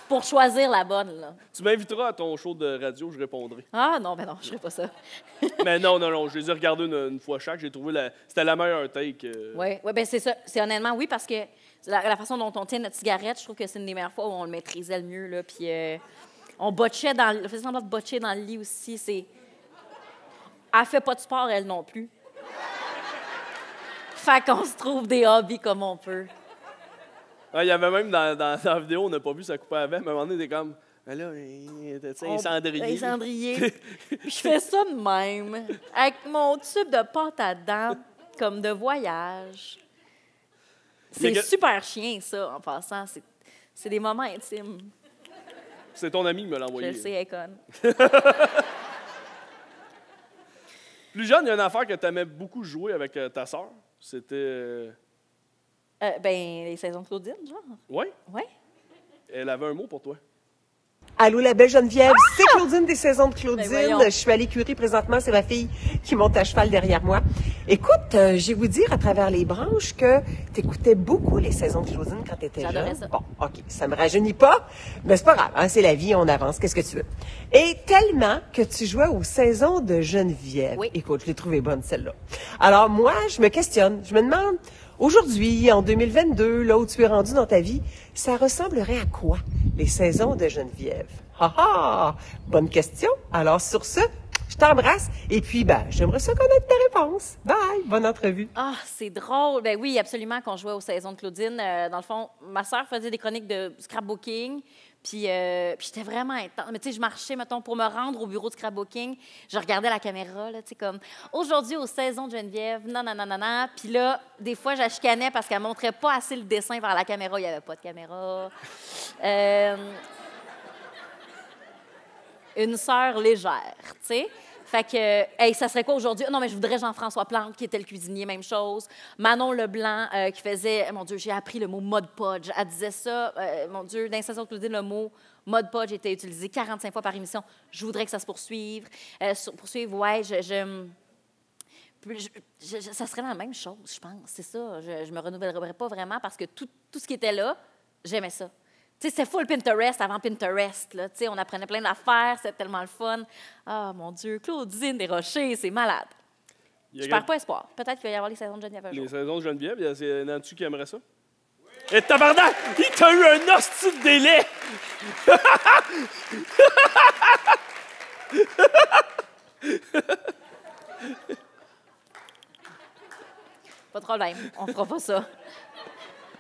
S3: Pour choisir la bonne, là.
S1: Tu m'inviteras à ton show de radio, je répondrai.
S3: Ah non, ben non, je ferai pas ça.
S1: Mais non, je les ai regardés une fois chaque. J'ai trouvé c'était la meilleure take.
S3: Oui, ben c'est ça. C'est honnêtement, oui, parce que la façon dont on tient notre cigarette, je trouve que c'est une des meilleures fois où on le maîtrisait le mieux, là. Puis on botchait on faisait semblant de botcher dans le lit aussi. Elle fait pas de sport, elle non plus. Fait qu'on se trouve des hobbies comme on peut.
S1: Il y avait même dans la vidéo, on n'a pas vu ça couper avant, mais à un moment donné, t'es comme, là, tu sais, un cendrier.
S3: Un cendrier. Puis je fais ça de même, avec mon tube de pâte à dents, comme de voyage. C'est super chien, ça, en passant. C'est des moments intimes.
S1: C'est ton ami qui me l'a envoyé.
S3: Je le sais, elle est conne.
S1: Plus jeune, il y a une affaire que tu aimais beaucoup jouer avec ta sœur. C'était...
S3: Ben, les saisons de Claudine, genre.
S1: Oui?
S3: Oui.
S1: Elle avait un mot pour toi.
S11: Allô, la belle Geneviève, c'est Claudine des Saisons de Claudine.
S3: Ben
S11: je suis à l'écurie présentement, c'est ma fille qui monte à cheval derrière moi. Écoute, je vais vous dire à travers les branches que tu écoutais beaucoup les Saisons de Claudine quand tu étais jeune.
S3: J'adorais ça.
S11: Bon, OK, ça me rajeunit pas, mais c'est pas grave, hein, c'est la vie, on avance, qu'est-ce que tu veux. Et tellement que tu jouais aux Saisons de Geneviève.
S3: Oui.
S11: Écoute, je l'ai trouvée bonne celle-là. Alors moi, je me questionne, je me demande, aujourd'hui, en 2022, là où tu es rendu dans ta vie, ça ressemblerait à quoi, les Saisons de Geneviève? Ah ah! Bonne question. Alors, sur ce, je t'embrasse. Et puis, j'aimerais ça connaître ta réponse. Bye! Bonne entrevue.
S3: Ah, c'est drôle. Ben oui, absolument, qu'on jouait aux saisons de Claudine. Dans le fond, ma sœur faisait des chroniques de scrapbooking. Puis j'étais vraiment intense. Mais tu sais, je marchais, mettons, pour me rendre au bureau de scrapbooking. Je regardais la caméra, là, tu sais, comme aujourd'hui aux saisons de Geneviève, nanana. Puis là, des fois, je la chicanais parce qu'elle montrait pas assez le dessin vers la caméra. Il n'y avait pas de caméra. Une sœur légère, tu sais. Fait que, hey, ça serait quoi aujourd'hui? Non, mais je voudrais Jean-François Plante, qui était le cuisinier, même chose. Manon Leblanc, qui faisait, mon Dieu, j'ai appris le mot Mod Podge. Elle disait ça, mon Dieu, dans Station Claudine, le mot Mod Podge était utilisé 45 fois par émission. Je voudrais que ça se poursuive. Ouais, ça serait la même chose, je pense. C'est ça. Je me renouvellerais pas vraiment parce que tout ce qui était là, j'aimais ça. Tu sais, c'était full Pinterest avant Pinterest. Là. Tu sais, on apprenait plein d'affaires, c'était tellement le fun. Ah, mon Dieu, Claudine Desrochers, c'est malade. Je perds pas espoir. Peut-être qu'il va y avoir les saisons de Geneviève un jour.
S1: Les saisons de Geneviève, il y en a-tu qui aimerait ça? Et tabarnak, il t'a eu un hostie de délai!
S3: Pas de problème, on fera pas ça.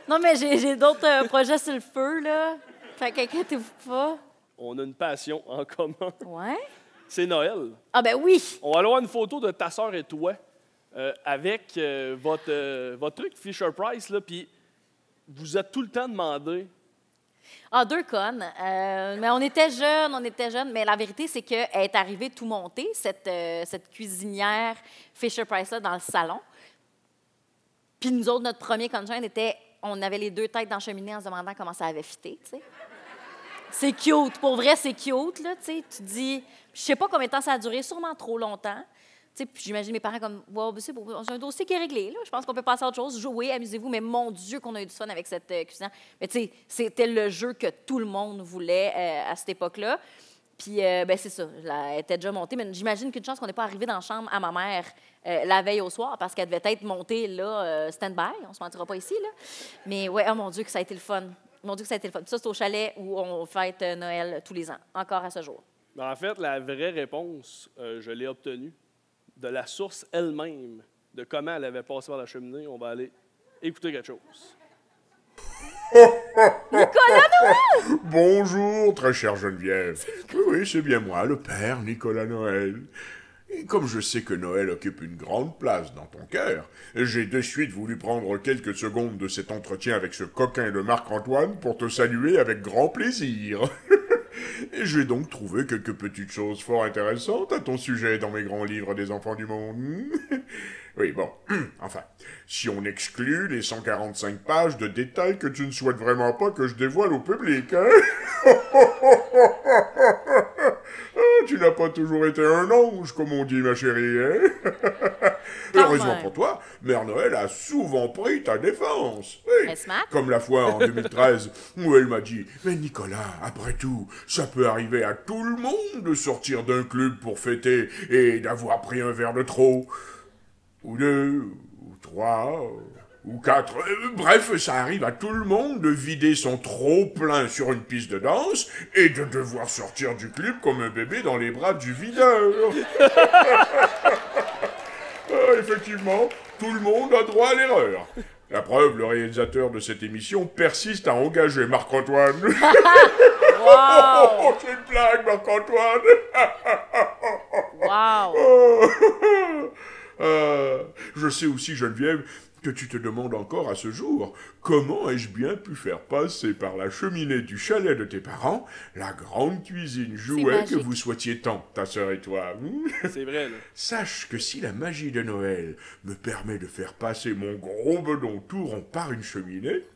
S3: Non, mais j'ai d'autres projets sur le feu, là. Fait qu'inquiétez-vous pas. On
S1: a une passion en commun.
S3: Ouais?
S1: C'est Noël.
S3: Ah ben oui!
S1: On va aller voir une photo de ta sœur et toi avec votre truc Fisher-Price, là, puis vous êtes tout le temps demandé.
S3: Ah, 2 connes. Mais on était jeunes, mais la vérité, c'est qu'elle est arrivée tout montée, cette cuisinière Fisher-Price-là, dans le salon. Puis nous autres, notre premier conjoint était... On avait les 2 têtes dans la cheminée en se demandant comment ça avait fité, tu sais. C'est cute. Pour vrai, c'est cute, là, tu sais. Tu dis... Je sais pas combien de temps ça a duré, sûrement trop longtemps. Tu sais, puis j'imagine mes parents comme... Wow, c'est un dossier qui est réglé, là. Je pense qu'on peut passer à autre chose. Jouer, amusez-vous. Mais mon Dieu, qu'on a eu du fun avec cette cuisinière. Mais tu sais, c'était le jeu que tout le monde voulait à cette époque-là. Puis, ben c'est ça. Elle était déjà montée. Mais j'imagine qu'une chance qu'on n'est pas arrivé dans la chambre à ma mère la veille au soir parce qu'elle devait être montée, là, stand-by. On se mentira pas ici, là. Mais, ouais, oh mon Dieu, que ça a été le fun. Mon Dieu, que ça a été le fun. Puis ça, c'est au chalet où on fête Noël tous les ans, encore à ce jour.
S1: En fait, la vraie réponse, je l'ai obtenue de la source elle-même de comment elle avait passé par la cheminée. On va aller écouter quelque chose.
S3: Nicolas Noël!
S12: Bonjour, très chère Geneviève. Oui, c'est bien moi, le père Nicolas Noël. Et comme je sais que Noël occupe une grande place dans ton cœur, j'ai de suite voulu prendre quelques secondes de cet entretien avec ce coquin de Marc-Antoine pour te saluer avec grand plaisir. Et j'ai donc trouvé quelques petites choses fort intéressantes à ton sujet dans mes grands livres des enfants du monde. Oui, bon, enfin, si on exclut les 145 pages de détails que tu ne souhaites vraiment pas que je dévoile au public, hein? Tu n'as pas toujours été un ange, comme on dit, ma chérie, hein? Heureusement pour toi, Mère Noël a souvent pris ta défense. Oui, comme la fois en 2013, où elle m'a dit « Mais Nicolas, après tout, ça peut arriver à tout le monde de sortir d'un club pour fêter et d'avoir pris un verre de trop. Ou 2, ou 3, ou 4. Bref, ça arrive à tout le monde de vider son trop-plein sur une piste de danse et de devoir sortir du club comme un bébé dans les bras du videur. » Effectivement, tout le monde a droit à l'erreur. La preuve, le réalisateur de cette émission persiste à engager Marc-Antoine.
S3: Wow!
S12: C'est une blague, Marc-Antoine.
S3: Wow!
S12: Je sais aussi, Geneviève, que tu te demandes encore à ce jour comment ai-je bien pu faire passer par la cheminée du chalet de tes parents la grande cuisine jouet que vous souhaitiez tant, ta sœur et toi.
S1: C'est vrai, là.
S12: Sache que si la magie de Noël me permet de faire passer mon gros bedon tout rond par une cheminée,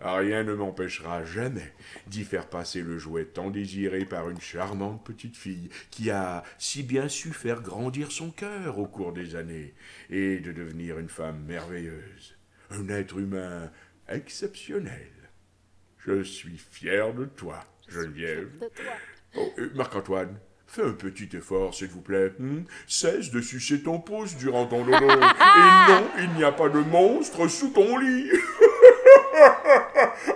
S12: rien ne m'empêchera jamais d'y faire passer le jouet tant désiré par une charmante petite fille qui a si bien su faire grandir son cœur au cours des années et de devenir une femme merveilleuse, un être humain exceptionnel. Je suis fier de toi, Geneviève. Oh, Marc-Antoine, fais un petit effort, s'il vous plaît. Cesse de sucer ton pouce durant ton dodo. Et non, il n'y a pas de monstre sous ton lit.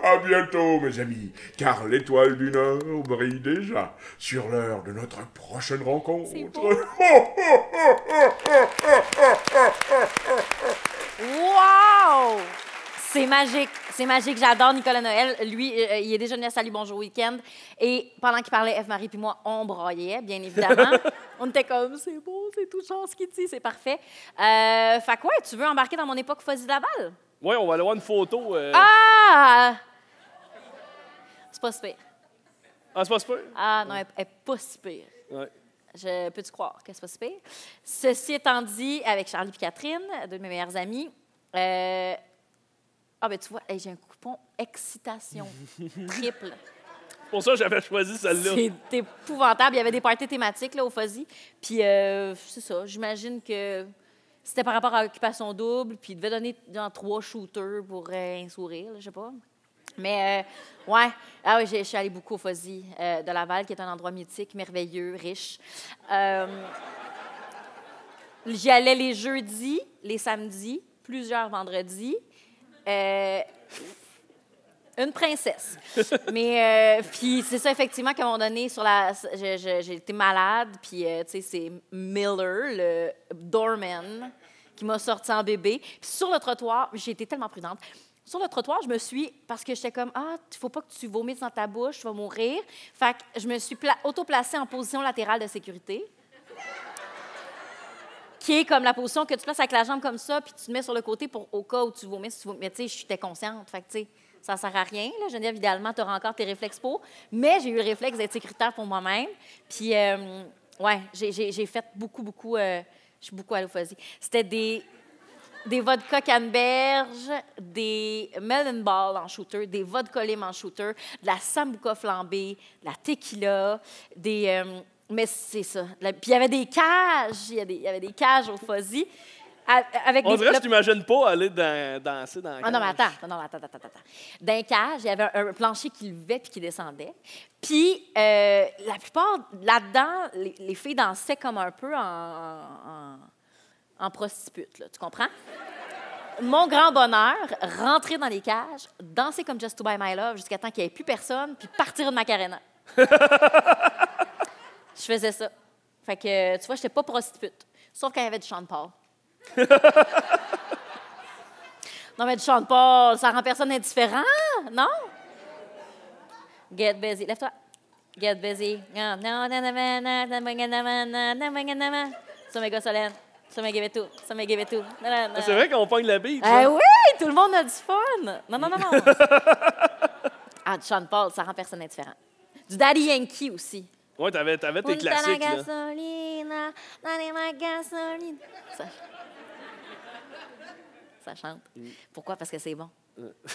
S12: À bientôt, mes amis, car l'étoile du Nord brille déjà sur l'heure de notre prochaine rencontre.
S3: Wow! C'est magique. C'est magique. J'adore Nicolas Noël. Lui, il est déjà venu à Salut Bonjour Week-end. Et pendant qu'il parlait, Eve-Marie puis moi, on broyait, bien évidemment. On était comme, c'est beau, c'est touchant ce qu'il dit, c'est parfait. Fait quoi, tu veux embarquer dans mon époque Fuzzy Laval?
S1: Oui, on va aller voir une photo.
S3: Ah! C'est pas si pire.
S1: Ah, c'est pas si pire?
S3: Ah, non, elle est pas si pire.
S1: Ouais.
S3: Peux-tu croire que c'est pas si pire? Ceci étant dit, avec Charlie et Catherine, deux de mes meilleures amies, ben tu vois, hey, j'ai un coupon excitation triple.
S1: Pour ça, j'avais choisi celle-là.
S3: C'est épouvantable. Il y avait des parties thématiques là, au Fuzzy. Puis, c'est ça. J'imagine que c'était par rapport à Occupation Double. Puis, il devait donner genre 3 shooters pour un sourire, je sais pas. Mais, ouais. Ah oui, je suis allée beaucoup au Fuzzy de Laval, qui est un endroit mythique, merveilleux, riche. J'y allais les jeudis, les samedis, plusieurs vendredis. Une princesse. Mais, puis c'est ça, effectivement, qu'à un moment donné, j'ai été malade, puis, tu sais, c'est Miller, le doorman, qui m'a sorti en bébé. Puis sur le trottoir, j'ai été tellement prudente. Sur le trottoir, je me suis, parce que j'étais comme, il faut pas que tu vomisses dans ta bouche, tu vas mourir. Fait que je me suis auto-placée en position latérale de sécurité, qui est comme la position que tu places avec la jambe comme ça, puis tu te mets sur le côté pour au cas où tu vomisses. Mais tu sais, j'étais consciente. Fait que, tu sais, ça ne sert à rien. Là. Geneviève, idéalement, tu auras encore tes réflexes pour. Mais j'ai eu le réflexe d'être sécuritaire pour moi-même. Puis, ouais, j'ai fait beaucoup. Je suis beaucoup allée au Fuzzy. C'était des vodka canneberge, des melon balls en shooter, des vodka lime en shooter, de la sambuca flambée, de la tequila, mais c'est ça. Puis il y avait des cages. Il y avait des cages au Fuzzy.
S1: On dirait que je t'imagine pas aller danser dans la cage.
S3: Ah non, mais attends. Dans les cages, il y avait un plancher qui levait puis qui descendait. Puis, la plupart, là-dedans, les filles dansaient comme un peu en prostitute, là, tu comprends? Mon grand bonheur, rentrer dans les cages, danser comme Just to Buy My Love jusqu'à temps qu'il n'y ait plus personne, puis partir de Macarena. Je faisais ça. Fait que, tu vois, je n'étais pas prostitute. Sauf quand il y avait du Sean Paul. Non, mais du Sean Paul, ça rend personne indifférent, non? Get busy. Lève-toi. Get busy. So me go Solène. So me give it to. So me give it to.
S1: C'est vrai qu'on pogne la bite.
S3: Oui, tout le monde a du fun. Non. Du Sean Paul, ça rend personne indifférent. Du Daddy Yankee aussi.
S1: Oui, t'avais tes classiques, là.
S3: Ça chante. Pourquoi? Parce que c'est bon.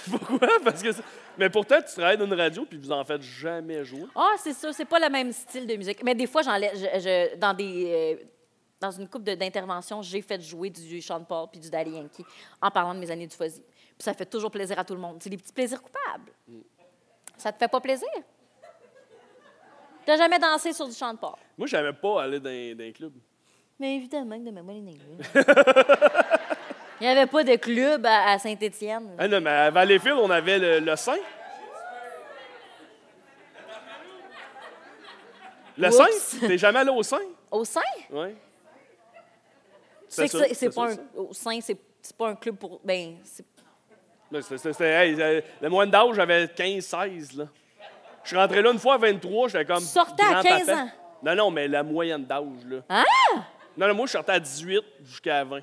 S1: Pourquoi? Parce que mais pourtant, tu travailles dans une radio puis vous en faites jamais jouer.
S3: C'est ça. C'est pas le même style de musique. Mais des fois, dans une couple d'interventions, j'ai fait jouer du Sean Paul puis du Daddy Yankee en parlant de mes années du Fuzzy. Puis ça fait toujours plaisir à tout le monde. C'est des petits plaisirs coupables. Ça te fait pas plaisir? T'as jamais dansé sur du Sean Paul?
S1: Moi, je n'aimais pas aller dans un club.
S3: Mais évidemment que de moi, il n'y avait pas de club à Saint-Étienne.
S1: Ah non, mais à Valleyfield, on avait le Saint. Le
S3: Oups.
S1: Saint? T'es jamais allé au Saint?
S3: Au Saint?
S1: Oui.
S3: C'est pas un club pour... Ben,
S1: le moyenne d'âge, j'avais 15-16, là. Je suis rentré là une fois à 23, j'étais comme...
S3: Tu sortais à 15 ans?
S1: Non, mais la moyenne d'âge, là.
S3: Ah!
S1: Non, moi, je sortais à 18 jusqu'à 20.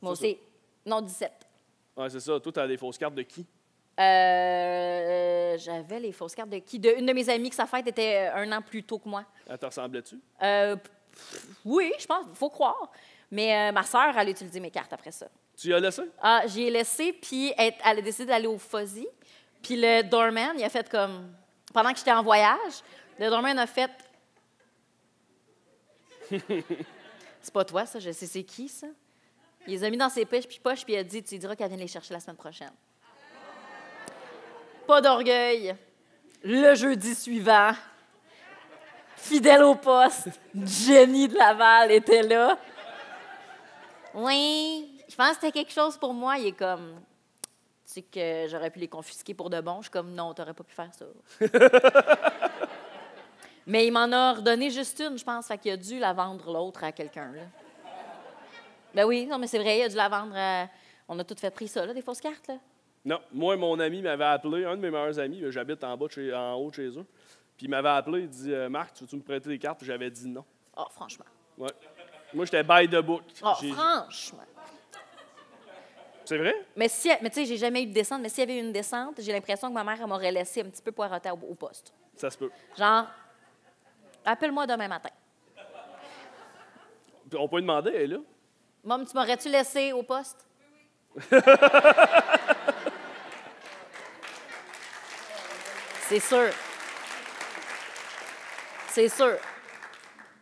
S3: Moi aussi. Non, 17.
S1: Ouais, c'est ça. Toi, t'as des fausses cartes de qui?
S3: J'avais les fausses cartes de qui? Une de mes amies que sa fête était 1 an plus tôt que moi.
S1: Elle te ressemblait-tu?
S3: Oui, je pense. Faut croire. Mais ma sœur, elle a utilisé mes cartes après ça.
S1: Tu y as laissé?
S3: J'y ai laissé, puis elle a décidé d'aller au Fuzzy. Puis le doorman, il a fait comme... Pendant que j'étais en voyage, le doorman a fait... C'est pas toi, ça? Je sais c'est qui, ça? Il les a mis dans ses poches, puis il a dit, tu lui diras qu'elle vient les chercher la semaine prochaine. Pas d'orgueil. Le jeudi suivant, fidèle au poste, Jenny de Laval était là. Oui, je pense que c'était quelque chose pour moi. Il est comme... Tu sais que j'aurais pu les confisquer pour de bon. Je suis comme, non, t'aurais pas pu faire ça. Mais il m'en a redonné juste une, je pense. Fait qu'il a dû la vendre l'autre à quelqu'un, là. Ben oui, non, mais c'est vrai, il a dû la vendre On a tout fait pris ça, là, des fausses cartes, là.
S1: Non. Moi, mon ami m'avait appelé, un de mes meilleurs amis, j'habite en haut de chez eux. Puis il m'avait appelé, il dit Marc, tu veux-tu me prêter des cartes? Puis j'avais dit non.
S3: Franchement.
S1: Ouais. Moi, j'étais by the book.
S3: Franchement.
S1: C'est vrai?
S3: Mais tu sais, j'ai jamais eu de descente. Mais s'il y avait eu une descente, j'ai l'impression que ma mère m'aurait laissé un petit peu poireauter au poste.
S1: Ça se peut.
S3: Genre, appelle-moi demain matin.
S1: On peut lui demander, elle est là.
S3: Mom, tu m'aurais-tu laissé au poste? C'est sûr. C'est sûr.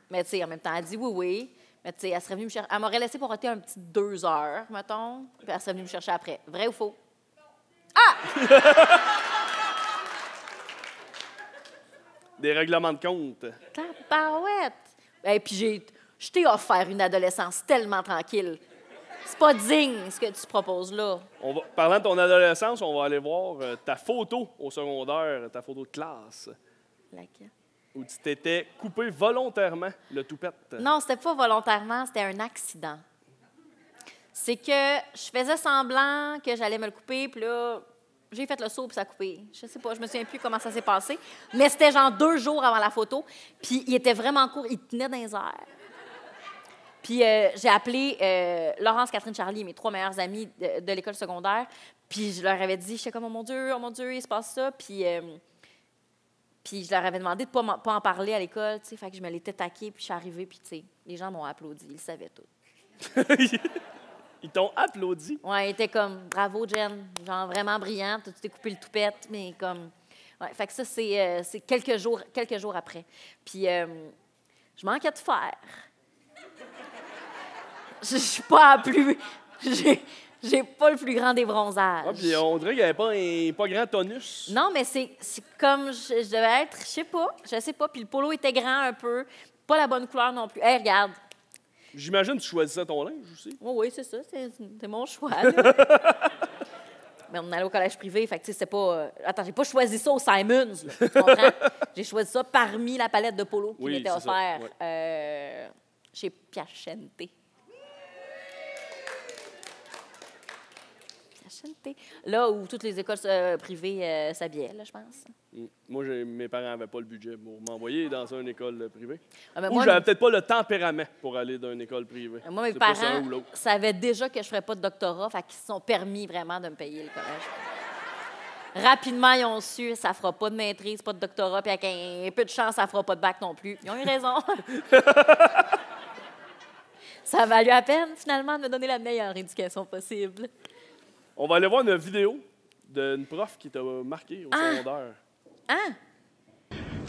S3: Mais tu sais, en même temps, elle dit oui. Mais tu sais, elle serait venue me chercher. Elle m'aurait laissé pour rester un petit 2 heures, mettons. Puis elle serait venue me chercher après. Vrai ou faux? Ah!
S1: Des règlements de compte.
S3: Tabarouette! Et puis je t'ai offert une adolescence tellement tranquille. C'est pas digne, ce que tu proposes là.
S1: Parlant de ton adolescence, on va aller voir ta photo au secondaire, ta photo de classe.
S3: Laquelle?
S1: Où tu t'étais coupé volontairement le toupette.
S3: Non, c'était pas volontairement, c'était un accident. C'est que je faisais semblant que j'allais me le couper, puis là, j'ai fait le saut, puis ça a coupé. Je sais pas, je me souviens plus comment ça s'est passé. Mais c'était genre 2 jours avant la photo, puis il était vraiment court, il tenait dans les airs. Puis j'ai appelé Laurence, Catherine, Charlie, mes 3 meilleures amies de l'école secondaire, puis je leur avais dit, j'étais comme, oh mon Dieu, il se passe ça, puis je leur avais demandé de ne pas en parler à l'école, tu sais, fait que je me l'étais taqué, puis je suis arrivée, puis tu sais, les gens m'ont applaudi, ils le savaient tout.
S1: Ils t'ont applaudi?
S3: Ouais, ils étaient comme, bravo, Jen, genre vraiment brillant, tu t'es coupé le toupette, mais comme... Ouais, fait que ça, c'est quelques jours après. Puis je manquais de fer. Je suis pas plus... J'ai pas le plus grand des bronzages.
S1: Ah, puis on dirait qu'il n'y avait pas un pas grand tonus.
S3: Non, mais c'est comme je devais être, je sais pas. Puis le polo était grand un peu, pas la bonne couleur non plus. Hey, regarde.
S1: J'imagine que tu choisissais ton linge aussi.
S3: Oh, oui, c'est ça, c'est mon choix. Là. Mais on allait au collège privé, fait que tu sais, c'était pas... Attends, j'ai pas choisi ça au Simons, là, tu comprends? J'ai choisi ça parmi la palette de polo qui m'était offerte chez Piacente. Là où toutes les écoles privées s'habillaient, là, je pense.
S1: Moi, mes parents n'avaient pas le budget pour m'envoyer dans une école privée.
S3: Ah,
S1: ou j'avais peut-être pas le tempérament pour aller dans une école privée.
S3: Moi, mes parents savaient déjà que je ne ferais pas de doctorat, fait qu'ils se sont permis vraiment de me payer le collège. Rapidement, ils ont su ça ne fera pas de maîtrise, pas de doctorat, puis avec un peu de chance, ça ne fera pas de bac non plus. Ils ont eu raison. Ça a valu la peine, finalement, de me donner la meilleure éducation possible.
S1: On va aller voir une vidéo d'une prof qui t'a marqué au secondaire.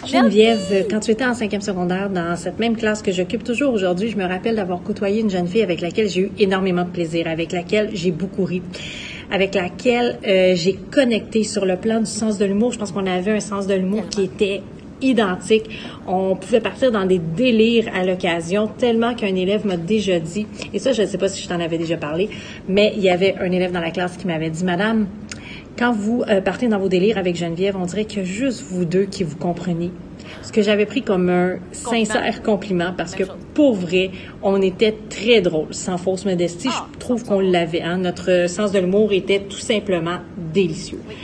S13: Geneviève, quand tu étais en 5e secondaire, dans cette même classe que j'occupe toujours aujourd'hui, je me rappelle d'avoir côtoyé une jeune fille avec laquelle j'ai eu énormément de plaisir, avec laquelle j'ai beaucoup ri, avec laquelle j'ai connecté sur le plan du sens de l'humour. Je pense qu'on avait un sens de l'humour qui était identique. On pouvait partir dans des délires à l'occasion, tellement qu'un élève m'a déjà dit, et ça, je ne sais pas si je t'en avais déjà parlé, mais il y avait un élève dans la classe qui m'avait dit, « Madame, quand vous partez dans vos délires avec Geneviève, on dirait qu'il y a juste vous deux qui vous comprenez. » Ce que j'avais pris comme un sincère compliment, parce que pour vrai, on était très drôle, sans fausse modestie. Je trouve qu'on l'avait. Hein? Notre sens de l'humour était tout simplement délicieux. Oui.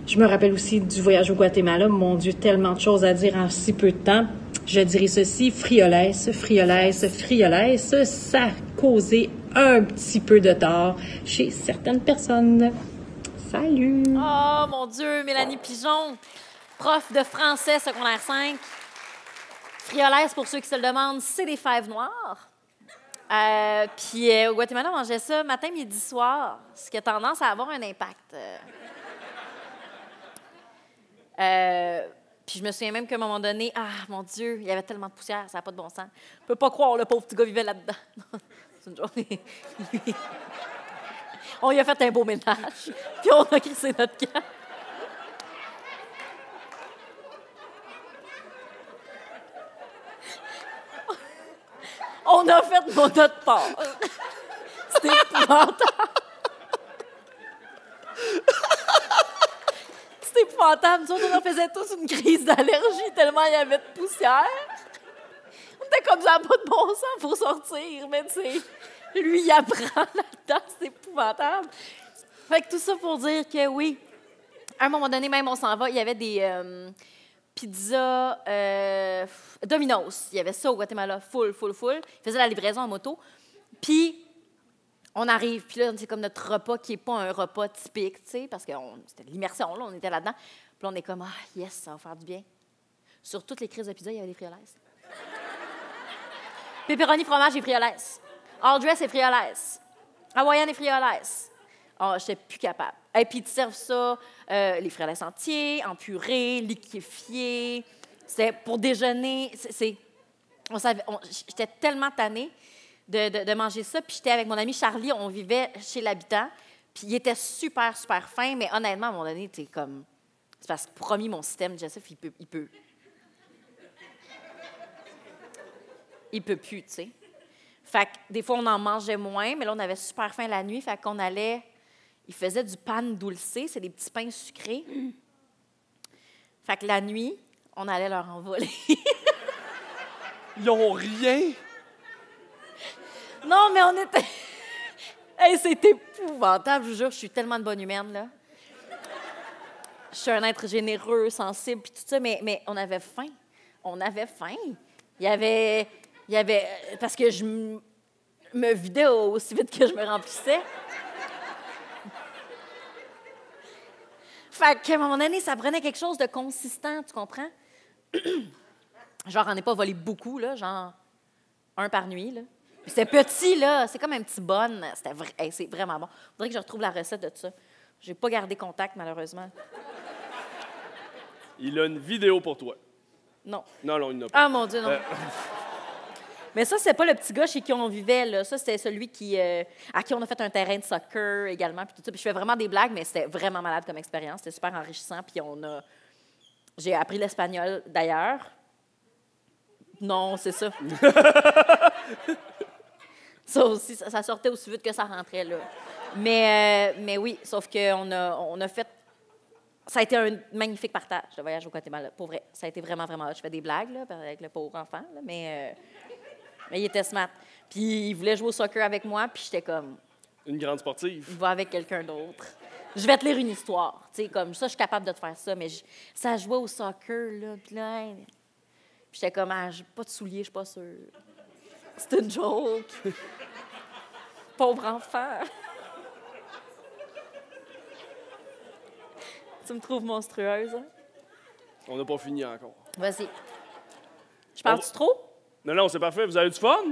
S13: Je me rappelle aussi du voyage au Guatemala. Mon Dieu, tellement de choses à dire en si peu de temps. Je dirais ceci, friolesse, ça a causé un petit peu de tort chez certaines personnes. Salut!
S3: Oh, mon Dieu, Mélanie Pigeon, prof de français secondaire 5. Friolesse, pour ceux qui se le demandent, c'est des fèves noires. Puis au Guatemala, on mangeait ça matin, midi, soir, ce qui a tendance à avoir un impact. Puis je me souviens même qu'à un moment donné, mon Dieu, il y avait tellement de poussière, ça n'a pas de bon sens. Je peux pas croire, le pauvre petit gars vivait là-dedans. C'est une journée. On lui a fait un beau ménage, puis on a crissé notre camp. On a fait notre part. C'était épouvantable. C'était épouvantable. Nous autres, on en faisait tous une crise d'allergie tellement il y avait de poussière. On était comme ça, pas de bon sens pour sortir, mais tu sais, lui, il apprend là-dedans, c'est épouvantable. Fait que tout ça pour dire que oui, à un moment donné, même, on s'en va, il y avait des pizzas Domino's. Il y avait ça au Guatemala, full. Ils faisaient la livraison en moto. Puis, on arrive, puis là, c'est comme notre repas qui n'est pas un repas typique, tu sais, parce que c'était l'immersion, là, on était là-dedans. Puis là, on est comme, yes, ça va faire du bien. Sur toutes les crises de pizza, il y avait des friolaises. Pepperoni, fromage et friolaise. All dress et friolaise. Hawaïenne et friolaise. Oh, j'étais plus capable. Et puis, ils te servent ça, les friolaises entiers, en purée, liquéfiés. C'était pour déjeuner. J'étais tellement tannée de manger ça. Puis, j'étais avec mon ami Charlie, on vivait chez l'habitant. Puis, il était super, super fin. Mais honnêtement, à un moment donné, tu sais, comme... C'est parce que, promis, mon système digestif, il peut plus, tu sais. Fait que des fois, on en mangeait moins, mais là, on avait super faim la nuit. Fait qu'on allait... Ils faisaient du pan dulce, c'est des petits pains sucrés. Fait que la nuit, on allait leur envoler.
S1: Ils ont rien.
S3: Non, mais on était... Hey, c'est épouvantable, je vous jure, je suis tellement de bonne humaine, là. Je suis un être généreux, sensible, puis tout ça, mais on avait faim. On avait faim. Il y avait... Parce que je me vidais aussi vite que je me remplissais. Fait qu'à un moment donné, ça prenait quelque chose de consistant, tu comprends? Genre, j'en ai pas volé beaucoup, là, genre un par nuit, là. Puis c'était petit, là, c'est comme un petit bon. C'est vraiment bon. Faudrait que je retrouve la recette de tout ça. J'ai pas gardé contact, malheureusement.
S1: Il a une vidéo pour toi.
S3: Non.
S1: Non, il n'a pas.
S3: Ah, mon Dieu, non. Mais ça, c'est pas le petit gars chez qui on vivait, là. Ça, c'était celui à qui on a fait un terrain de soccer également, puis tout ça. Puis je fais vraiment des blagues, mais c'était vraiment malade comme expérience. C'était super enrichissant, puis j'ai appris l'espagnol, d'ailleurs. Non, c'est ça. Ça aussi, ça sortait aussi vite que ça rentrait, là. Mais oui, sauf qu'on a fait... Ça a été un magnifique partage, le voyage au Guatemala. Pour vrai, ça a été vraiment, vraiment... Je fais des blagues, là, avec le pauvre enfant, là, mais il était smart. Puis il voulait jouer au soccer avec moi, puis j'étais comme...
S1: Une grande sportive.
S3: Va avec quelqu'un d'autre. Je vais te lire une histoire. Tu sais, comme ça, je suis capable de te faire ça, mais ça jouait au soccer, là, puis là... Puis j'étais comme, j'ai pas de souliers, je suis pas sûre. C'est une joke. Pauvre enfant. Tu me trouves monstrueuse, hein?
S1: On n'a pas fini encore.
S3: Vas-y. Je parle-tu trop?
S1: Non, c'est parfait. Vous avez du fun?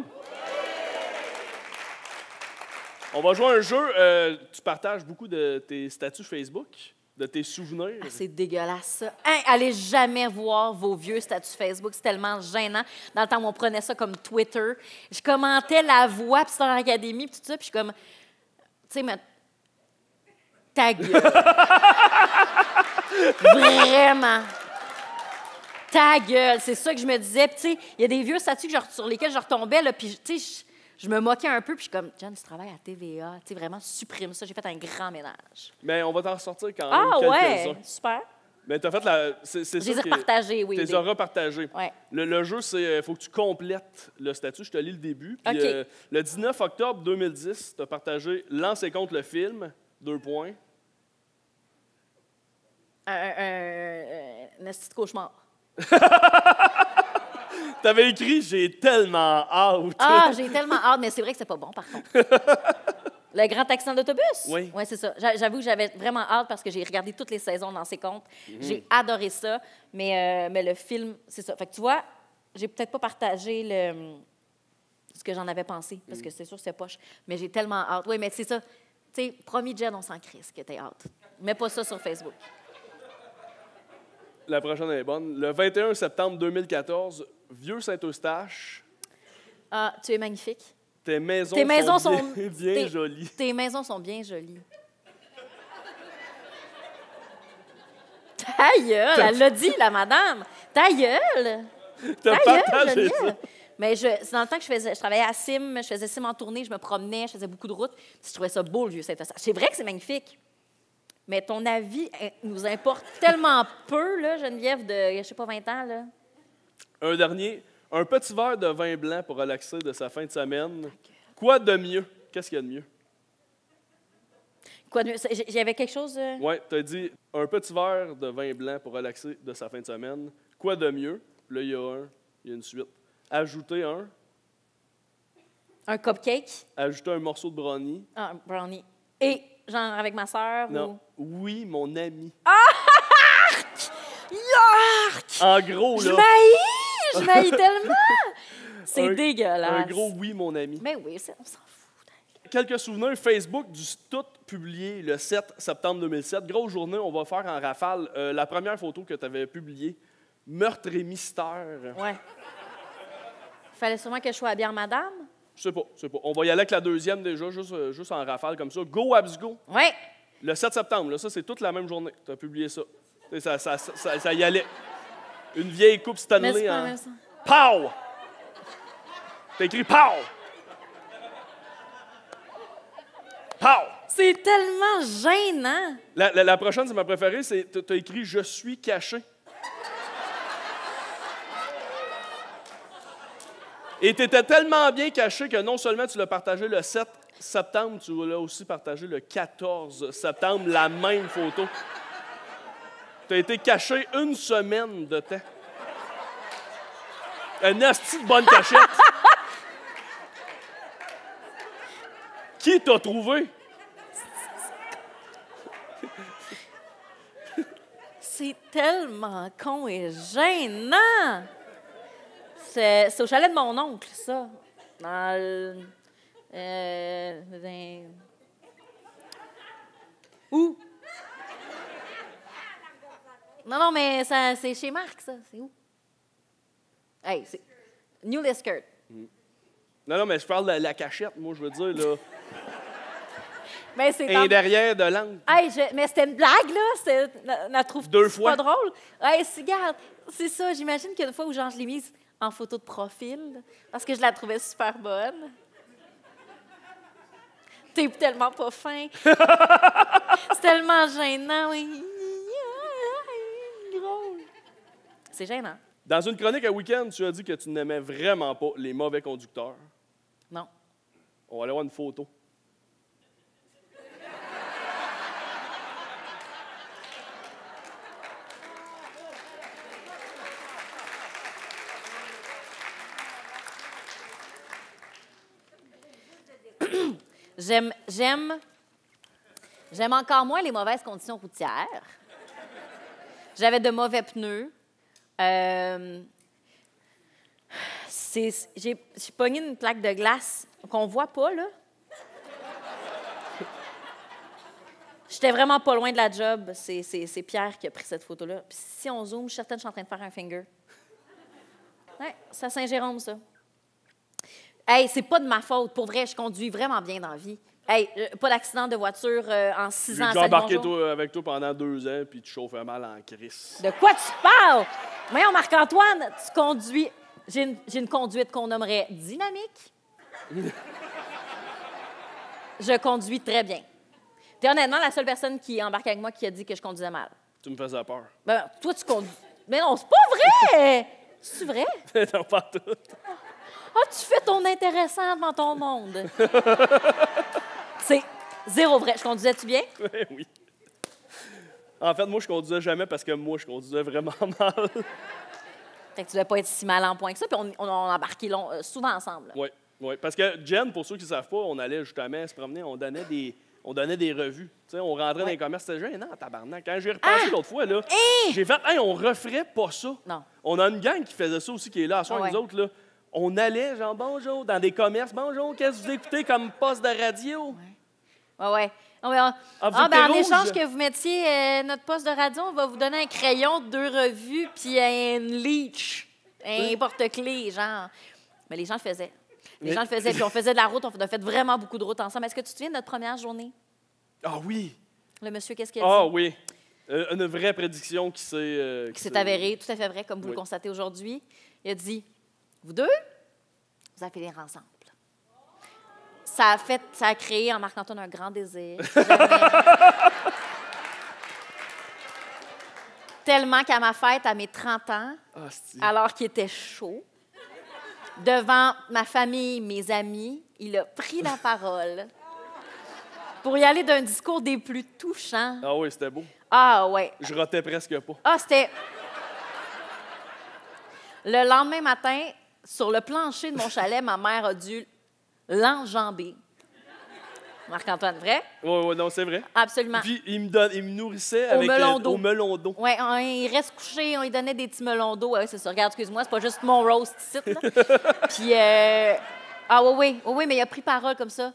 S1: On va jouer à un jeu. Tu partages beaucoup de tes statuts Facebook, de tes souvenirs.
S3: Ah, c'est dégueulasse, ça. Hein, allez jamais voir vos vieux statuts Facebook. C'est tellement gênant. Dans le temps où on prenait ça comme Twitter, je commentais la voix, puis c'était dans l'académie, puis tout ça, puis je suis comme... Tu sais, ta gueule. Vraiment. Ta gueule. C'est ça que je me disais. Puis, tu sais, il y a des vieux statuts sur lesquels je retombais, là, puis, tu sais, je me moquais un peu, puis je suis comme, Jen, tu travailles à TVA. Tu sais, vraiment, supprime ça. J'ai fait un grand ménage.
S1: Mais on va t'en ressortir quand même quelques-uns.
S3: Ouais, super.
S1: Mais tu as fait la... C'est
S3: je les ai repartagés, oui.
S1: Tu les as repartagés.
S3: Ouais.
S1: Le jeu, c'est... Il faut que tu complètes le statut. Je te lis le début. Puis,
S3: OK.
S1: Le 19 octobre 2010, tu as partagé « Lancez contre le film », 2 points.
S3: Un esti de cauchemar.
S1: T'avais écrit « J'ai tellement hâte ».
S3: Ah, j'ai tellement hâte, mais c'est vrai que c'est pas bon, par contre. Le grand accident d'autobus?
S1: Oui.
S3: Oui, c'est ça. J'avoue que j'avais vraiment hâte parce que j'ai regardé toutes les saisons dans ses comptes. J'ai adoré ça, mais le film, c'est ça. Fait que tu vois, j'ai peut-être pas partagé ce que j'en avais pensé, parce que c'est sûr que c'est poche, mais j'ai tellement hâte. Oui, mais c'est ça. Tu sais, promis, Jen, on s'en crisse que t'es hâte. Mets pas ça sur Facebook.
S1: La prochaine est bonne. Le 21 septembre 2014, Vieux-Saint-Eustache.
S3: Ah, tu es magnifique.
S1: Tes maisons sont bien jolies.
S3: Tes maisons sont bien jolies. Ta gueule! Elle l'a dit, la madame. Ta gueule!
S1: T'as partagé ça.
S3: Mais c'est dans le temps que je travaillais à Sim, je faisais Sim en tournée, je me promenais, je faisais beaucoup de routes. Je trouvais ça beau, le Vieux-Saint-Eustache. C'est vrai que c'est magnifique. Mais ton avis nous importe tellement peu, là, Geneviève, de, je sais pas, 20 ans, là.
S1: Un dernier. Un petit verre de vin blanc pour relaxer de sa fin de semaine. Quoi de mieux? Qu'est-ce qu'il y a de mieux?
S3: Quoi de mieux? J'avais quelque chose...
S1: Oui, tu as dit un petit verre de vin blanc pour relaxer de sa fin de semaine. Quoi de mieux? Là, il y a une suite. Ajouter un...
S3: Un cupcake?
S1: Ajouter un morceau de brownie.
S3: Ah, un brownie. Et, genre, avec ma sœur?
S1: Non. Ou... Oui, mon ami.
S3: Ah! Yark!
S1: En gros, là...
S3: Je m'haïs tellement! C'est dégueulasse.
S1: Un gros oui, mon ami.
S3: Mais oui, on s'en fout.
S1: Quelques souvenirs Facebook du tout publié le 7 septembre 2007. Grosse journée, on va faire en rafale. La première photo que tu avais publiée, Meurtre et mystère.
S3: Ouais. Fallait sûrement que je sois habillée en madame.
S1: Je sais pas. On va y aller avec la deuxième déjà, juste en rafale comme ça. Go, Abs, go.
S3: Ouais.
S1: Le 7 septembre, là, ça, c'est toute la même journée. Tu as publié ça. Ça y allait. Une vieille coupe Stanley.
S3: Mais c'est pas même ça.
S1: Pow! T'as écrit Pow! Pow!
S3: C'est tellement gênant.
S1: La prochaine, c'est ma préférée, c'est t'as écrit « Je suis caché ». Et t'étais tellement bien caché que non seulement tu l'as partagé le 7 septembre, tu l'as aussi partagé le 14 septembre, la même photo. T'as été caché une semaine de temps. Une asti de bonne cachette. Qui t'a trouvé?
S3: C'est tellement con et gênant. C'est au chalet de mon oncle, ça. Dans le... Où? Non, mais c'est chez Marc, ça. C'est où? Hey, c'est... New Liskert.
S1: Non, mais je parle de la cachette, moi, je veux dire, là.
S3: Mais c'est
S1: et derrière de l'angle.
S3: Hey, mais c'était une blague, là. La trouve
S1: deux fois.
S3: Pas drôle. Hey, regarde, c'est ça. J'imagine qu'une fois où je l'ai mise en photo de profil, parce que je la trouvais super bonne. T'es tellement pas fin. C'est tellement gênant, oui. Drôle. C'est gênant.
S1: Dans une chronique à Week-end, tu as dit que tu n'aimais vraiment pas les mauvais conducteurs.
S3: Non.
S1: On va aller voir une photo.
S3: J'aime encore moins les mauvaises conditions routières. J'avais de mauvais pneus. J'ai pogné une plaque de glace qu'on voit pas, là. J'étais vraiment pas loin de la job. C'est Pierre qui a pris cette photo-là. Puis si on zoome, je suis certaine que je suis en train de faire un finger. Ouais, c'est à Saint-Jérôme, ça. Hey, c'est pas de ma faute. Pour vrai, je conduis vraiment bien dans la vie. Hey, pas d'accident de voiture en 6 ans.
S1: J'ai déjà embarqué avec toi pendant 2 ans, puis tu chauffais mal en crise.
S3: De quoi tu parles? Voyons, Marc-Antoine, tu conduis... J'ai une conduite qu'on nommerait dynamique. Je conduis très bien. T'es honnêtement la seule personne qui embarque avec moi qui a dit que je conduisais mal.
S1: Tu me faisais peur.
S3: Ben, toi, tu conduis... Mais non, c'est pas vrai! C'est vrai?
S1: Non, pas tout.
S3: Ah, tu fais ton intéressant devant ton monde. C'est zéro vrai. Je conduisais-tu bien?
S1: Oui. En fait, moi, je conduisais jamais parce que moi, je conduisais vraiment mal.
S3: Fait que tu devais pas être si mal en point que ça, puis on embarquait souvent ensemble.
S1: Oui. Parce que Jen, pour ceux qui ne savent pas, on allait justement se promener, on donnait des revues. Tu sais, on rentrait dans les commerces, c'était gênant, tabarnak. Quand j'ai repassé l'autre fois, là, j'ai fait, hey, on referait pas ça.
S3: Non.
S1: On a une gang qui faisait ça aussi, qui est là. À soir, nous autres, là, on allait, genre, bonjour, dans des commerces. Bonjour, qu'est-ce que vous écoutez comme poste de radio?
S3: Ouais. En échange que vous mettiez notre poste de radio, on va vous donner un crayon, 2 revues, puis un leash, un porte-clés, genre. Mais les gens le faisaient. Puis on faisait de la route, on a fait vraiment beaucoup de route ensemble. Est-ce que tu te souviens de notre première journée?
S1: Ah oui!
S3: Le monsieur, qu'est-ce qu'il a dit?
S1: Ah oui! Une vraie prédiction qui s'est
S3: avérée, tout à fait vrai, comme vous le constatez aujourd'hui. Il a dit, vous deux, vous allez finir ensemble. Ça a créé en Marc-Antoine un grand désir. Tellement qu'à ma fête, à mes 30 ans, alors qu'il était chaud, devant ma famille, mes amis, il a pris la parole pour y aller d'un discours des plus touchants.
S1: Ah oui, c'était beau.
S3: Ah ouais.
S1: Je rotais presque pas.
S3: Ah, c'était... Le lendemain matin, sur le plancher de mon chalet, ma mère a dû l'enjamber. Marc-Antoine, vrai?
S1: Oui, non, c'est vrai.
S3: Absolument.
S1: Puis il me nourrissait
S3: Au
S1: avec
S3: melon d'eau.
S1: au melon d'eau.
S3: Oui, il reste couché, on lui donnait des petits melons d'eau. Ouais, c'est ça. Regarde, excuse-moi, c'est pas juste mon roast ici, là. Puis, ah oui, mais il a pris parole comme ça.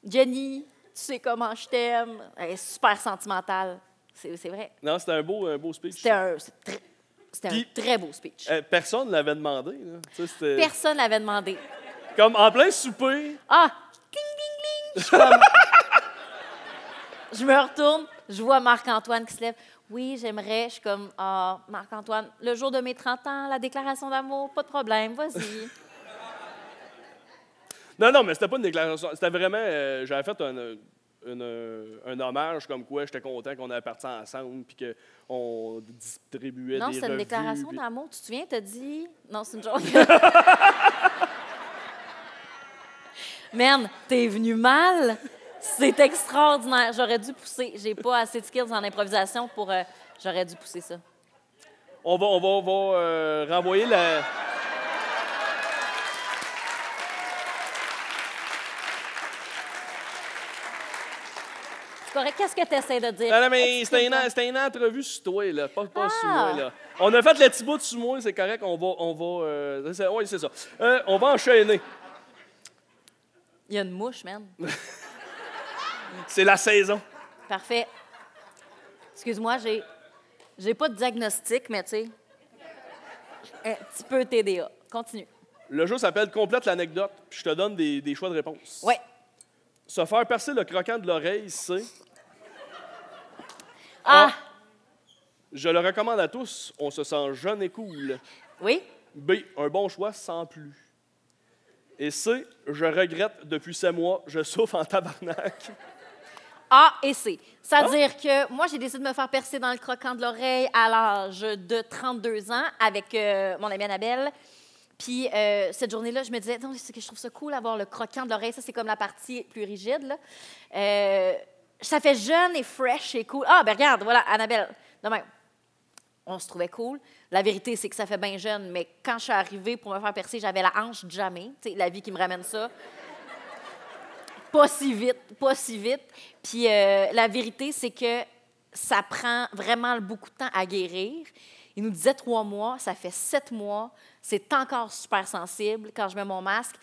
S3: Jenny, tu sais comment je t'aime. Elle est super sentimentale. C'est vrai.
S1: Non, c'était un beau speech.
S3: C'était un très beau speech.
S1: Personne ne l'avait demandé. Là. Tu sais,
S3: Personne l'avait demandé.
S1: Comme en plein souper.
S3: Ah! Cling, cling, cling! Je suis comme... Je me retourne, je vois Marc-Antoine qui se lève. Oui, j'aimerais. Je suis comme, ah, Marc-Antoine, le jour de mes 30 ans, la déclaration d'amour, pas de problème, vas-y.
S1: Non, mais c'était pas une déclaration. C'était vraiment. J'avais fait un hommage comme quoi j'étais content qu'on avait parti ensemble puis qu'on distribuait
S3: non,
S1: des revues.
S3: Non, c'est une déclaration d'amour. Tu te souviens, t'as dit... Non, c'est une joke. Man, t'es venu mal. C'est extraordinaire. J'aurais dû pousser. J'ai pas assez de skills en improvisation pour... J'aurais dû pousser ça.
S1: On va renvoyer la...
S3: C'est correct. Qu'est-ce que tu essaies de dire?
S1: Non, mais c'était une entrevue sur toi, là. Pas sur moi, là. On a fait le petit bout sur moi, c'est correct. Oui, c'est ça. On va enchaîner.
S3: Il y a une mouche, man.
S1: C'est la saison.
S3: Parfait. Excuse-moi, j'ai pas de diagnostic, mais tu sais, un petit peu TDA. Continue.
S1: Le jeu s'appelle Complète l'anecdote, puis je te donne des choix de réponse.
S3: Oui.
S1: Se faire percer le croquant de l'oreille, c'est...
S3: A.
S1: Je le recommande à tous, on se sent jeune et cool.
S3: Oui.
S1: B. Un bon choix sans plus. Et C. Je regrette depuis 7 mois, je souffre en tabarnak.
S3: A et C. C'est-à-dire que moi, j'ai décidé de me faire percer dans le croquant de l'oreille à l'âge de 32 ans avec mon amie Annabelle. Puis cette journée-là, je me disais, non, c'est que je trouve ça cool d'avoir le croquant de l'oreille. Ça, c'est comme la partie plus rigide, là. Ça fait jeune et fresh et cool. Ah, ben regarde, voilà, Annabelle. De même, on se trouvait cool. La vérité, c'est que ça fait bien jeune, mais quand je suis arrivée pour me faire percer, j'avais la hanche jamais. Tu sais, la vie qui me ramène ça. Pas si vite. Puis la vérité, c'est que ça prend vraiment beaucoup de temps à guérir. Il nous disait 3 mois, ça fait 7 mois. C'est encore super sensible quand je mets mon masque.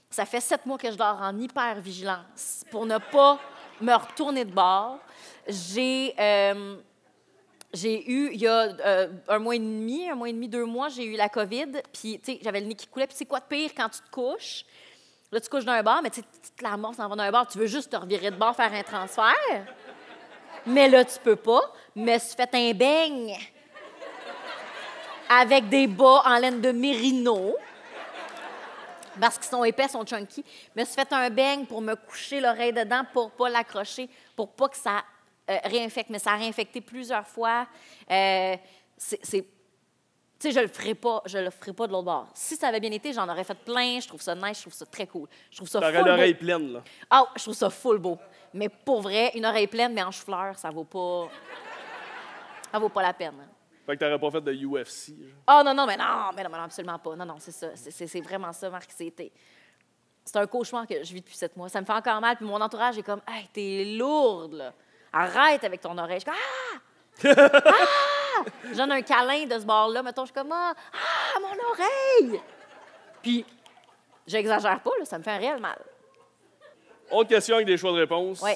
S3: Ça fait 7 mois que je dors en hyper-vigilance pour ne pas me retourner de bord. J'ai eu, il y a 1 mois et demi, 2 mois, j'ai eu la COVID. Puis, tu sais, j'avais le nez qui coulait. Puis c'est quoi de pire quand tu te couches? Là, tu couches d'un bord, mais tu te la morse en va d'un bord. Tu veux juste te revirer de bord, faire un transfert. Mais là, tu peux pas. Mais tu fais un beigne avec des bas en laine de mérino. Parce qu'ils sont épais, sont chunky. Mais tu fais un beigne pour me coucher l'oreille dedans pour pas l'accrocher, pour pas que ça réinfecte. Mais ça a réinfecté plusieurs fois. Tu sais, je le ferai pas de l'autre bord. Si ça avait bien été, j'en aurais fait plein. Je trouve ça nice, je trouve ça très cool. Je trouve ça full beau.
S1: l'oreille pleine, là.
S3: Ah, je trouve ça full beau. Mais pour vrai, une oreille pleine, mais en chou-fleur, ça vaut pas la peine.
S1: Fait que t'aurais pas fait de UFC.
S3: Ah, non, mais non, absolument pas. Non, c'est ça. C'est vraiment ça, Marc. C'est un cauchemar que je vis depuis 7 mois. Ça me fait encore mal. Puis mon entourage est comme, hey, t'es lourde, là. Arrête avec ton oreille. Je suis comme, ah! Ah! Je donne un câlin de ce bord-là. Mettons, je suis comme, ah, mon oreille! Puis, j'exagère pas, là. Ça me fait un réel mal.
S1: Autre question avec des choix de réponse.
S3: Oui.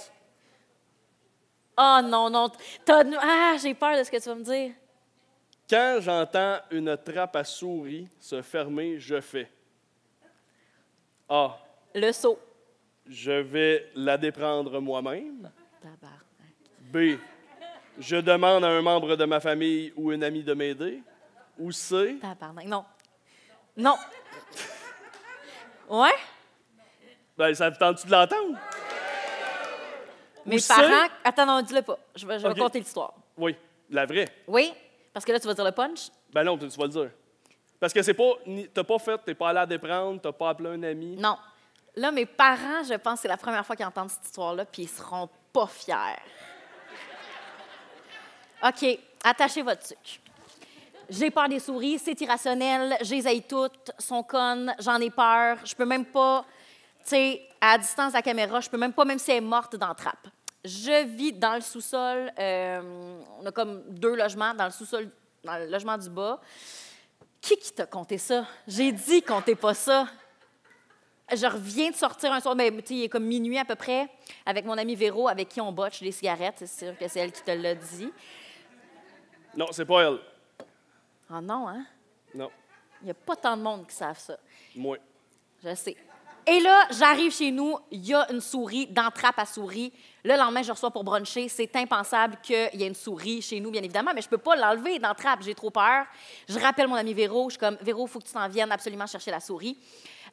S3: Oh non. J'ai peur de ce que tu vas me dire.
S1: Quand j'entends une trappe à souris se fermer, je fais A.
S3: Le seau.
S1: Je vais la déprendre moi-même.
S3: Tabarnak.
S1: B. Je demande à un membre de ma famille ou une amie de m'aider. Ou C.
S3: Tabarnak. Non. Ouais?
S1: Ben, ça te tente-tu de l'entendre?
S3: Mes parents... Attends, non, dis-le pas. Je vais raconter l'histoire.
S1: Oui, la vraie.
S3: Oui, parce que là, tu vas dire le punch.
S1: Ben non, tu vas le dire. Parce que c'est pas... T'as pas fait, t'es pas allé à déprendre, t'as pas appelé un ami.
S3: Non. Là, mes parents, je pense que c'est la première fois qu'ils entendent cette histoire-là, puis ils seront pas fiers. OK, attachez votre sucre. J'ai peur des souris, c'est irrationnel, je les haïs toutes, sont connes, j'en ai peur, je peux même pas... Tu sais, à distance de la caméra, je peux même pas, même si elle est morte dans la trappe. Je vis dans le sous-sol. On a comme 2 logements dans le sous-sol, dans le logement du bas. Qui t'a compté ça? J'ai dit comptez pas ça. Je reviens de sortir un soir, ben, il est comme minuit à peu près, avec mon amie Véro, avec qui on botche des cigarettes. C'est sûr que c'est elle qui te l'a dit.
S1: Non, c'est pas elle.
S3: Ah non, hein?
S1: Non.
S3: Il n'y a pas tant de monde qui savent ça.
S1: Moi.
S3: Je sais. Et là, j'arrive chez nous, il y a une souris dans la trappe à souris. Le lendemain, je reçois pour bruncher. C'est impensable qu'il y ait une souris chez nous, bien évidemment, mais je ne peux pas l'enlever dans la trappe. J'ai trop peur. Je rappelle mon ami Véro. Je suis comme, Véro, il faut que tu t'en viennes absolument chercher la souris.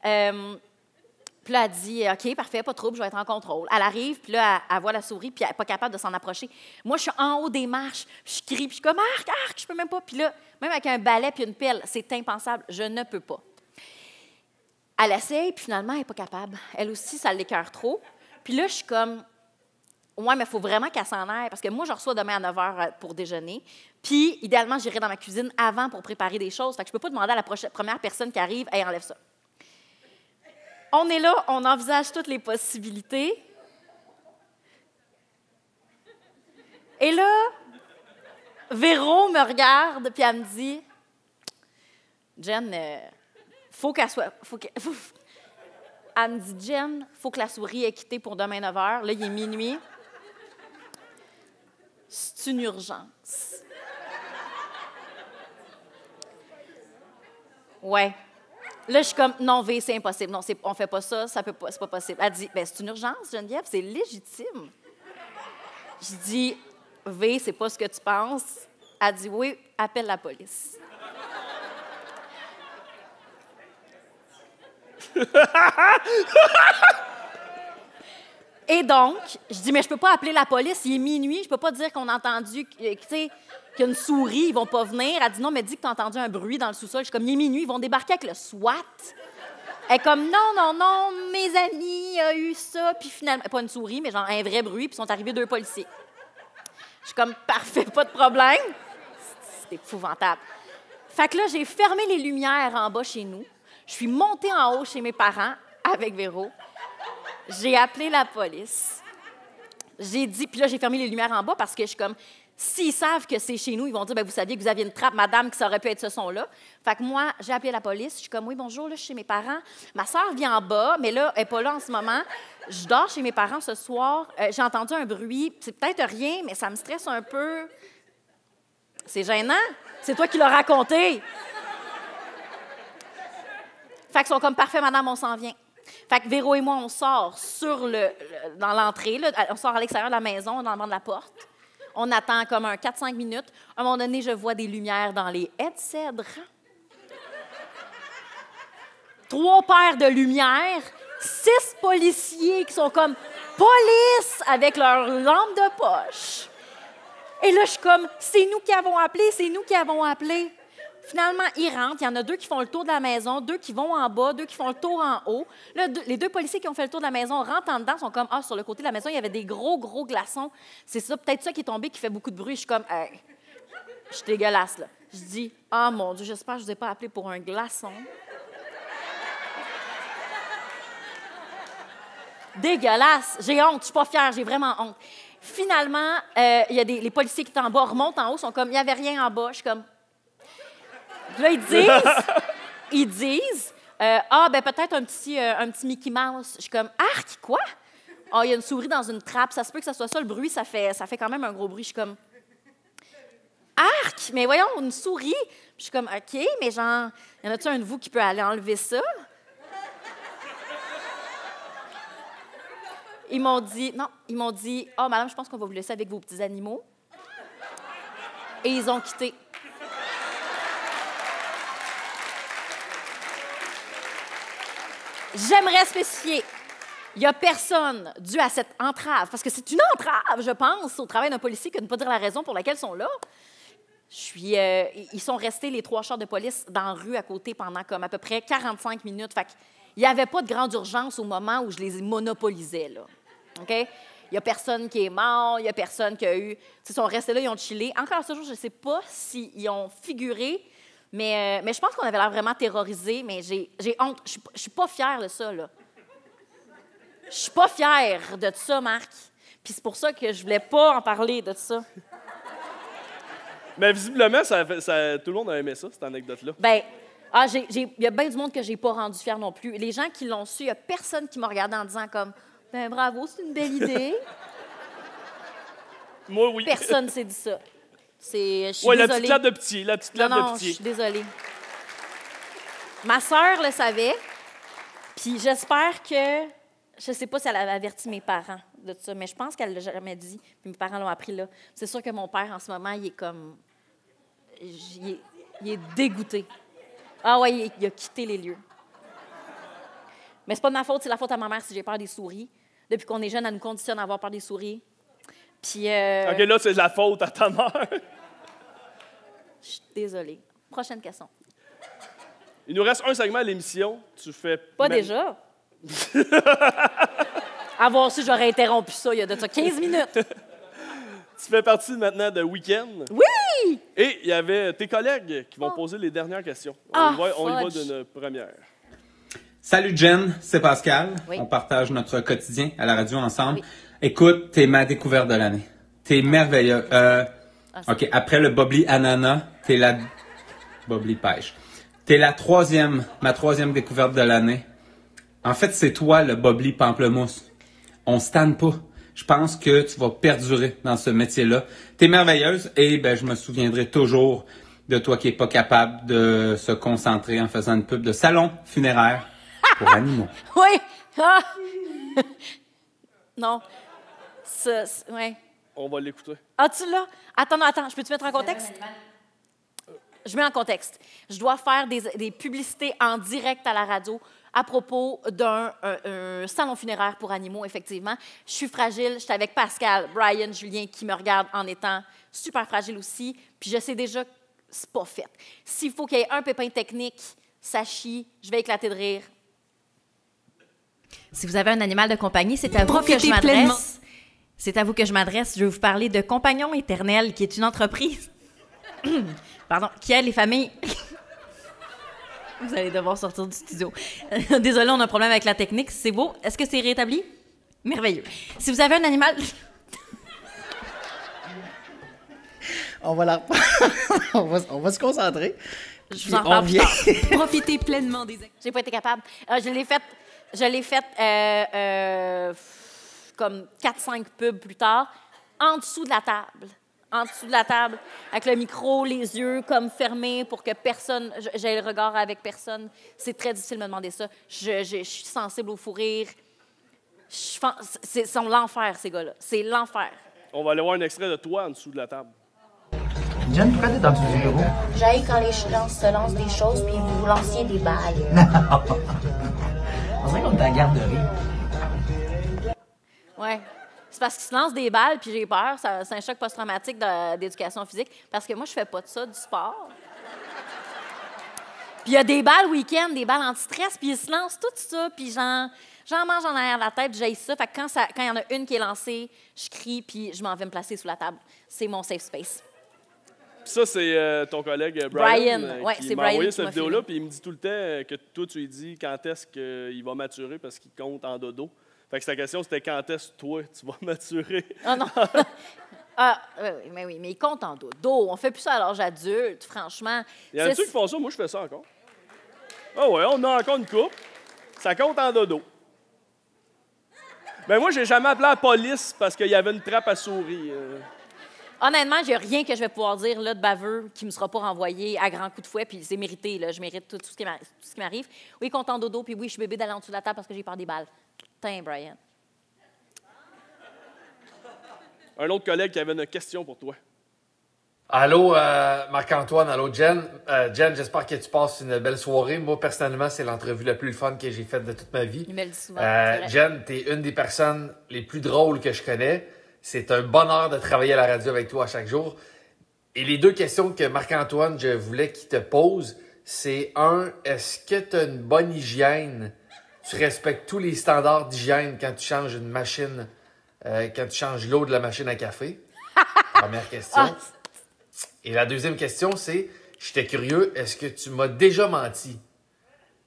S3: Puis là, elle dit, OK, parfait, pas de trouble, je vais être en contrôle. Elle arrive, puis là, elle voit la souris, puis elle n'est pas capable de s'en approcher. Moi, je suis en haut des marches, je crie, puis je suis comme, arc, je peux même pas. Puis là, même avec un balai puis une pelle, c'est impensable, je ne peux pas. Elle essaye, puis finalement, elle n'est pas capable. Elle aussi, ça l'écoeure trop. Puis là, je suis comme, ouais, mais il faut vraiment qu'elle s'en aille, parce que moi, je reçois demain à 9 h pour déjeuner. Puis, idéalement, j'irai dans ma cuisine avant pour préparer des choses. Fait que je ne peux pas demander à la première personne qui arrive, hey, enlève ça. On est là, on envisage toutes les possibilités. Et là, Véro me regarde, puis elle me dit, Jen, faut qu'elle soit... Elle me dit, Jen, faut que la souris ait quitté pour demain 9 h. Là, il est minuit. C'est une urgence. Ouais. Là, je suis comme, non, V, c'est impossible. Non, on ne fait pas ça, c'est pas possible. Elle dit, bien, c'est une urgence, Geneviève, c'est légitime. Je dis, V, c'est pas ce que tu penses. Elle dit, oui, appelle la police. Et donc, je dis, mais je peux pas appeler la police, il est minuit, je peux pas dire qu'on a entendu, tu sais, qu'il y a une souris, ils vont pas venir. Elle dit, non, mais dis que tu as entendu un bruit dans le sous-sol. Je suis comme, il est minuit, ils vont débarquer avec le SWAT. Elle est comme, non, mes amis, a eu ça. Puis finalement, pas une souris, mais genre un vrai bruit, puis sont arrivés 2 policiers. Je suis comme, parfait, pas de problème. C'est épouvantable. Fait que là, j'ai fermé les lumières en bas chez nous. Je suis montée en haut chez mes parents avec Véro. J'ai appelé la police. J'ai dit, puis là, j'ai fermé les lumières en bas parce que je suis comme, s'ils savent que c'est chez nous, ils vont dire, bien, vous saviez que vous aviez une trappe, madame, que ça aurait pu être ce son-là. Fait que moi, j'ai appelé la police. Je suis comme, oui, bonjour, là, je suis chez mes parents. Ma sœur vient en bas, mais là, elle n'est pas là en ce moment. Je dors chez mes parents ce soir. J'ai entendu un bruit. C'est peut-être rien, mais ça me stresse un peu. C'est gênant. C'est toi qui l'as raconté. Fait qu'ils sont comme, parfait, madame, on s'en vient. Fait que Véro et moi, on sort dans l'entrée. Là, on sort à l'extérieur de la maison, dans le banc de la porte. On attend comme un 4-5 minutes. À un moment donné, je vois des lumières dans les haies de cèdre. 3 paires de lumières, 6 policiers qui sont comme police avec leurs lampes de poche. Et là, je suis comme, c'est nous qui avons appelé, c'est nous qui avons appelé. Finalement, ils rentrent. Il y en a 2 qui font le tour de la maison, 2 qui vont en bas, 2 qui font le tour en haut. Là, les 2 policiers qui ont fait le tour de la maison rentrent en dedans, sont comme, sur le côté de la maison, il y avait des gros glaçons. C'est ça, peut-être ça qui est tombé, qui fait beaucoup de bruit. Je suis comme, hey, je suis dégueulasse, là. Je dis, mon Dieu, j'espère que je ne vous ai pas appelé pour un glaçon. Dégueulasse. J'ai honte, je suis pas fière, j'ai vraiment honte. Finalement, il y a les policiers qui sont en bas, remontent en haut, sont comme, il n'y avait rien en bas. Je suis comme... Puis là, ils disent, ben peut-être un petit Mickey Mouse. Je suis comme, arc, quoi? Il y a une souris dans une trappe. Ça se peut que ça soit ça, le bruit, ça fait quand même un gros bruit. Je suis comme, arc, mais voyons, une souris. Puis je suis comme, OK, mais genre, y en a-tu un de vous qui peut aller enlever ça? Ils m'ont dit, madame, je pense qu'on va vous laisser avec vos petits animaux. Et ils ont quitté. J'aimerais spécifier, il n'y a personne dû à cette entrave, parce que c'est une entrave, je pense, au travail d'un policier que de ne pas dire la raison pour laquelle ils sont là. Ils sont restés, les 3 chars de police, dans la rue à côté pendant comme à peu près 45 minutes. Fait qu'il n'y avait pas de grande urgence au moment où je les monopolisais, là. OK? Il n'y a personne qui est mort, il n'y a personne qui a eu... Ils sont restés là, ils ont chillé. Encore ce jour, je ne sais pas s'ils ont figuré, mais je pense qu'on avait l'air vraiment terrorisés, mais j'ai honte. Je ne suis pas fière de ça, là. Je suis pas fière de ça, Marc. Puis c'est pour ça que je voulais pas en parler de ça.
S1: Mais visiblement, tout le monde a aimé ça, cette anecdote-là.
S3: Ben, il y a bien du monde que j'ai pas rendu fier non plus. Les gens qui l'ont su, il y a personne qui m'a regardé en disant comme « Ben bravo, c'est une belle idée. »
S1: Moi, oui.
S3: Personne s'est dit ça. Je suis
S1: ouais,
S3: désolée.
S1: la petite latte de pitié, la petite latte de
S3: Non,
S1: pitié.
S3: je suis désolée. Ma sœur le savait, puis j'espère que... Je sais pas si elle avait averti mes parents de ça, mais je pense qu'elle l'a jamais dit, puis mes parents l'ont appris là. C'est sûr que mon père, en ce moment, il est comme... Il est dégoûté. Ah ouais, il a quitté les lieux. Mais c'est pas de ma faute, c'est la faute à ma mère si j'ai peur des souris. Depuis qu'on est jeune, elle nous conditionne à avoir peur des souris. Puis...
S1: OK, là, c'est de la faute à ta mère.
S3: Je suis désolée. Prochaine question.
S1: Il nous reste un segment à l'émission. Tu fais...
S3: Pas déjà. À voir si j'aurais interrompu ça il y a de ça 15 minutes.
S1: Tu fais partie maintenant de Week-end.
S3: Oui!
S1: Et il y avait tes collègues qui vont poser les dernières questions. On y va d'une première.
S14: Salut Jen, c'est Pascal.
S3: Oui.
S14: On partage notre quotidien à la radio ensemble. Oui. Écoute, t'es ma découverte de l'année. T'es merveilleux. OK, après le Bobli Ananas, t'es la... Bobli Pêche. T'es ma troisième découverte de l'année. En fait, c'est toi le Bobli Pamplemousse. On se tanne pas. Je pense que tu vas perdurer dans ce métier-là. T'es merveilleuse et je me souviendrai toujours de toi qui est pas capable de se concentrer en faisant une pub de salon funéraire pour animaux.
S3: Oui! Ah! Non. Ouais.
S1: On va l'écouter.
S3: Ah, tu l'as? Attends, je peux te mettre en contexte? Je mets en contexte. Je dois faire des publicités en direct à la radio à propos d'un salon funéraire pour animaux, effectivement. Je suis fragile. Je suis avec Pascal, Brian, Julien, qui me regardent en étant super fragile aussi. Puis je sais déjà que c'est pas fait. S'il faut qu'il y ait un pépin technique, ça chie, je vais éclater de rire. Si vous avez un animal de compagnie, c'est à vous que je m'adresse. C'est à vous que je m'adresse. Je vais vous parler de Compagnon Éternel, qui est une entreprise qui aide les familles... Vous allez devoir sortir du studio. Désolée, on a un problème avec la technique. C'est beau. Est-ce que c'est rétabli? Merveilleux. Si vous avez un animal...
S15: on va on va se concentrer.
S3: Je vous en parle plus tard. Profitez pleinement des... J'ai pas été capable. Je l'ai fait comme 4-5 pubs plus tard, en dessous de la table. En dessous de la table, avec le micro, les yeux comme fermés pour que personne... J'ai le regard avec personne. C'est très difficile de me demander ça. Je suis sensible au fou rire. C'est l'enfer, ces gars-là. C'est l'enfer.
S1: On va aller voir un extrait de toi en dessous de la table.
S15: Jen, pourquoi t'es dans ton bureau?
S16: J'aille quand les gens se lancent des choses puis vous lanciez des balles.
S15: On dirait qu'on est à la garderie.
S3: Ouais. C'est parce qu'ils se lancent des balles, puis j'ai peur. C'est un choc post-traumatique d'éducation physique. Parce que moi, je fais pas de ça, du sport. Puis il y a des balles week-end, des balles anti-stress, puis ils se lancent tout ça, puis j'en mange en arrière de la tête, j'haïs ça. Fait que quand il y en a une qui est lancée, je crie, puis je m'en vais me placer sous la table. C'est mon safe space.
S1: Puis ça, c'est ton collègue Brian
S3: ouais,
S1: qui
S3: c'est
S1: m'a
S3: Brian
S1: envoyé
S3: qui
S1: cette
S3: m'a
S1: vidéo-là,
S3: filmé.
S1: puis il me dit tout le temps que toi, tu lui dis quand est-ce qu'il va maturer parce qu'il compte en dodo. Fait que sa question, c'était quand est-ce que toi, tu vas maturer?
S3: Ah non! Mais il compte en dodo. On fait plus ça à l'âge adulte, franchement.
S1: Il y en a-tu qui font ça? Moi, je fais ça encore. Ah ouais, on a encore une coupe. Ça compte en dodo. Ben moi, j'ai jamais appelé la police parce qu'il y avait une trappe à souris.
S3: Honnêtement, il n'y a rien que je vais pouvoir dire là, de baveux qui ne me sera pas renvoyé à grands coups de fouet, puis c'est mérité. Là. Je mérite tout ce qui m'arrive. Oui, compte en dodo, puis oui, je suis bébé d'aller en dessous de la table parce que j'ai peur des balles. Tiens, Brian.
S1: Un autre collègue qui avait une question pour toi.
S17: Allô, Marc-Antoine. Allô, Jen. Jen, j'espère que tu passes une belle soirée. Moi, personnellement, c'est l'entrevue la plus fun que j'ai faite de toute ma vie.
S3: Il me le dit souvent.
S17: Jen, t'es une des personnes les plus drôles que je connais. C'est un bonheur de travailler à la radio avec toi à chaque jour. Et les deux questions que Marc-Antoine, je voulais qu'il te pose, c'est est-ce que tu as une bonne hygiène? Tu respectes tous les standards d'hygiène quand tu changes une machine, quand tu changes l'eau de la machine à café? Première question. Et la deuxième question, c'est, j'étais curieux, est-ce que tu m'as déjà menti?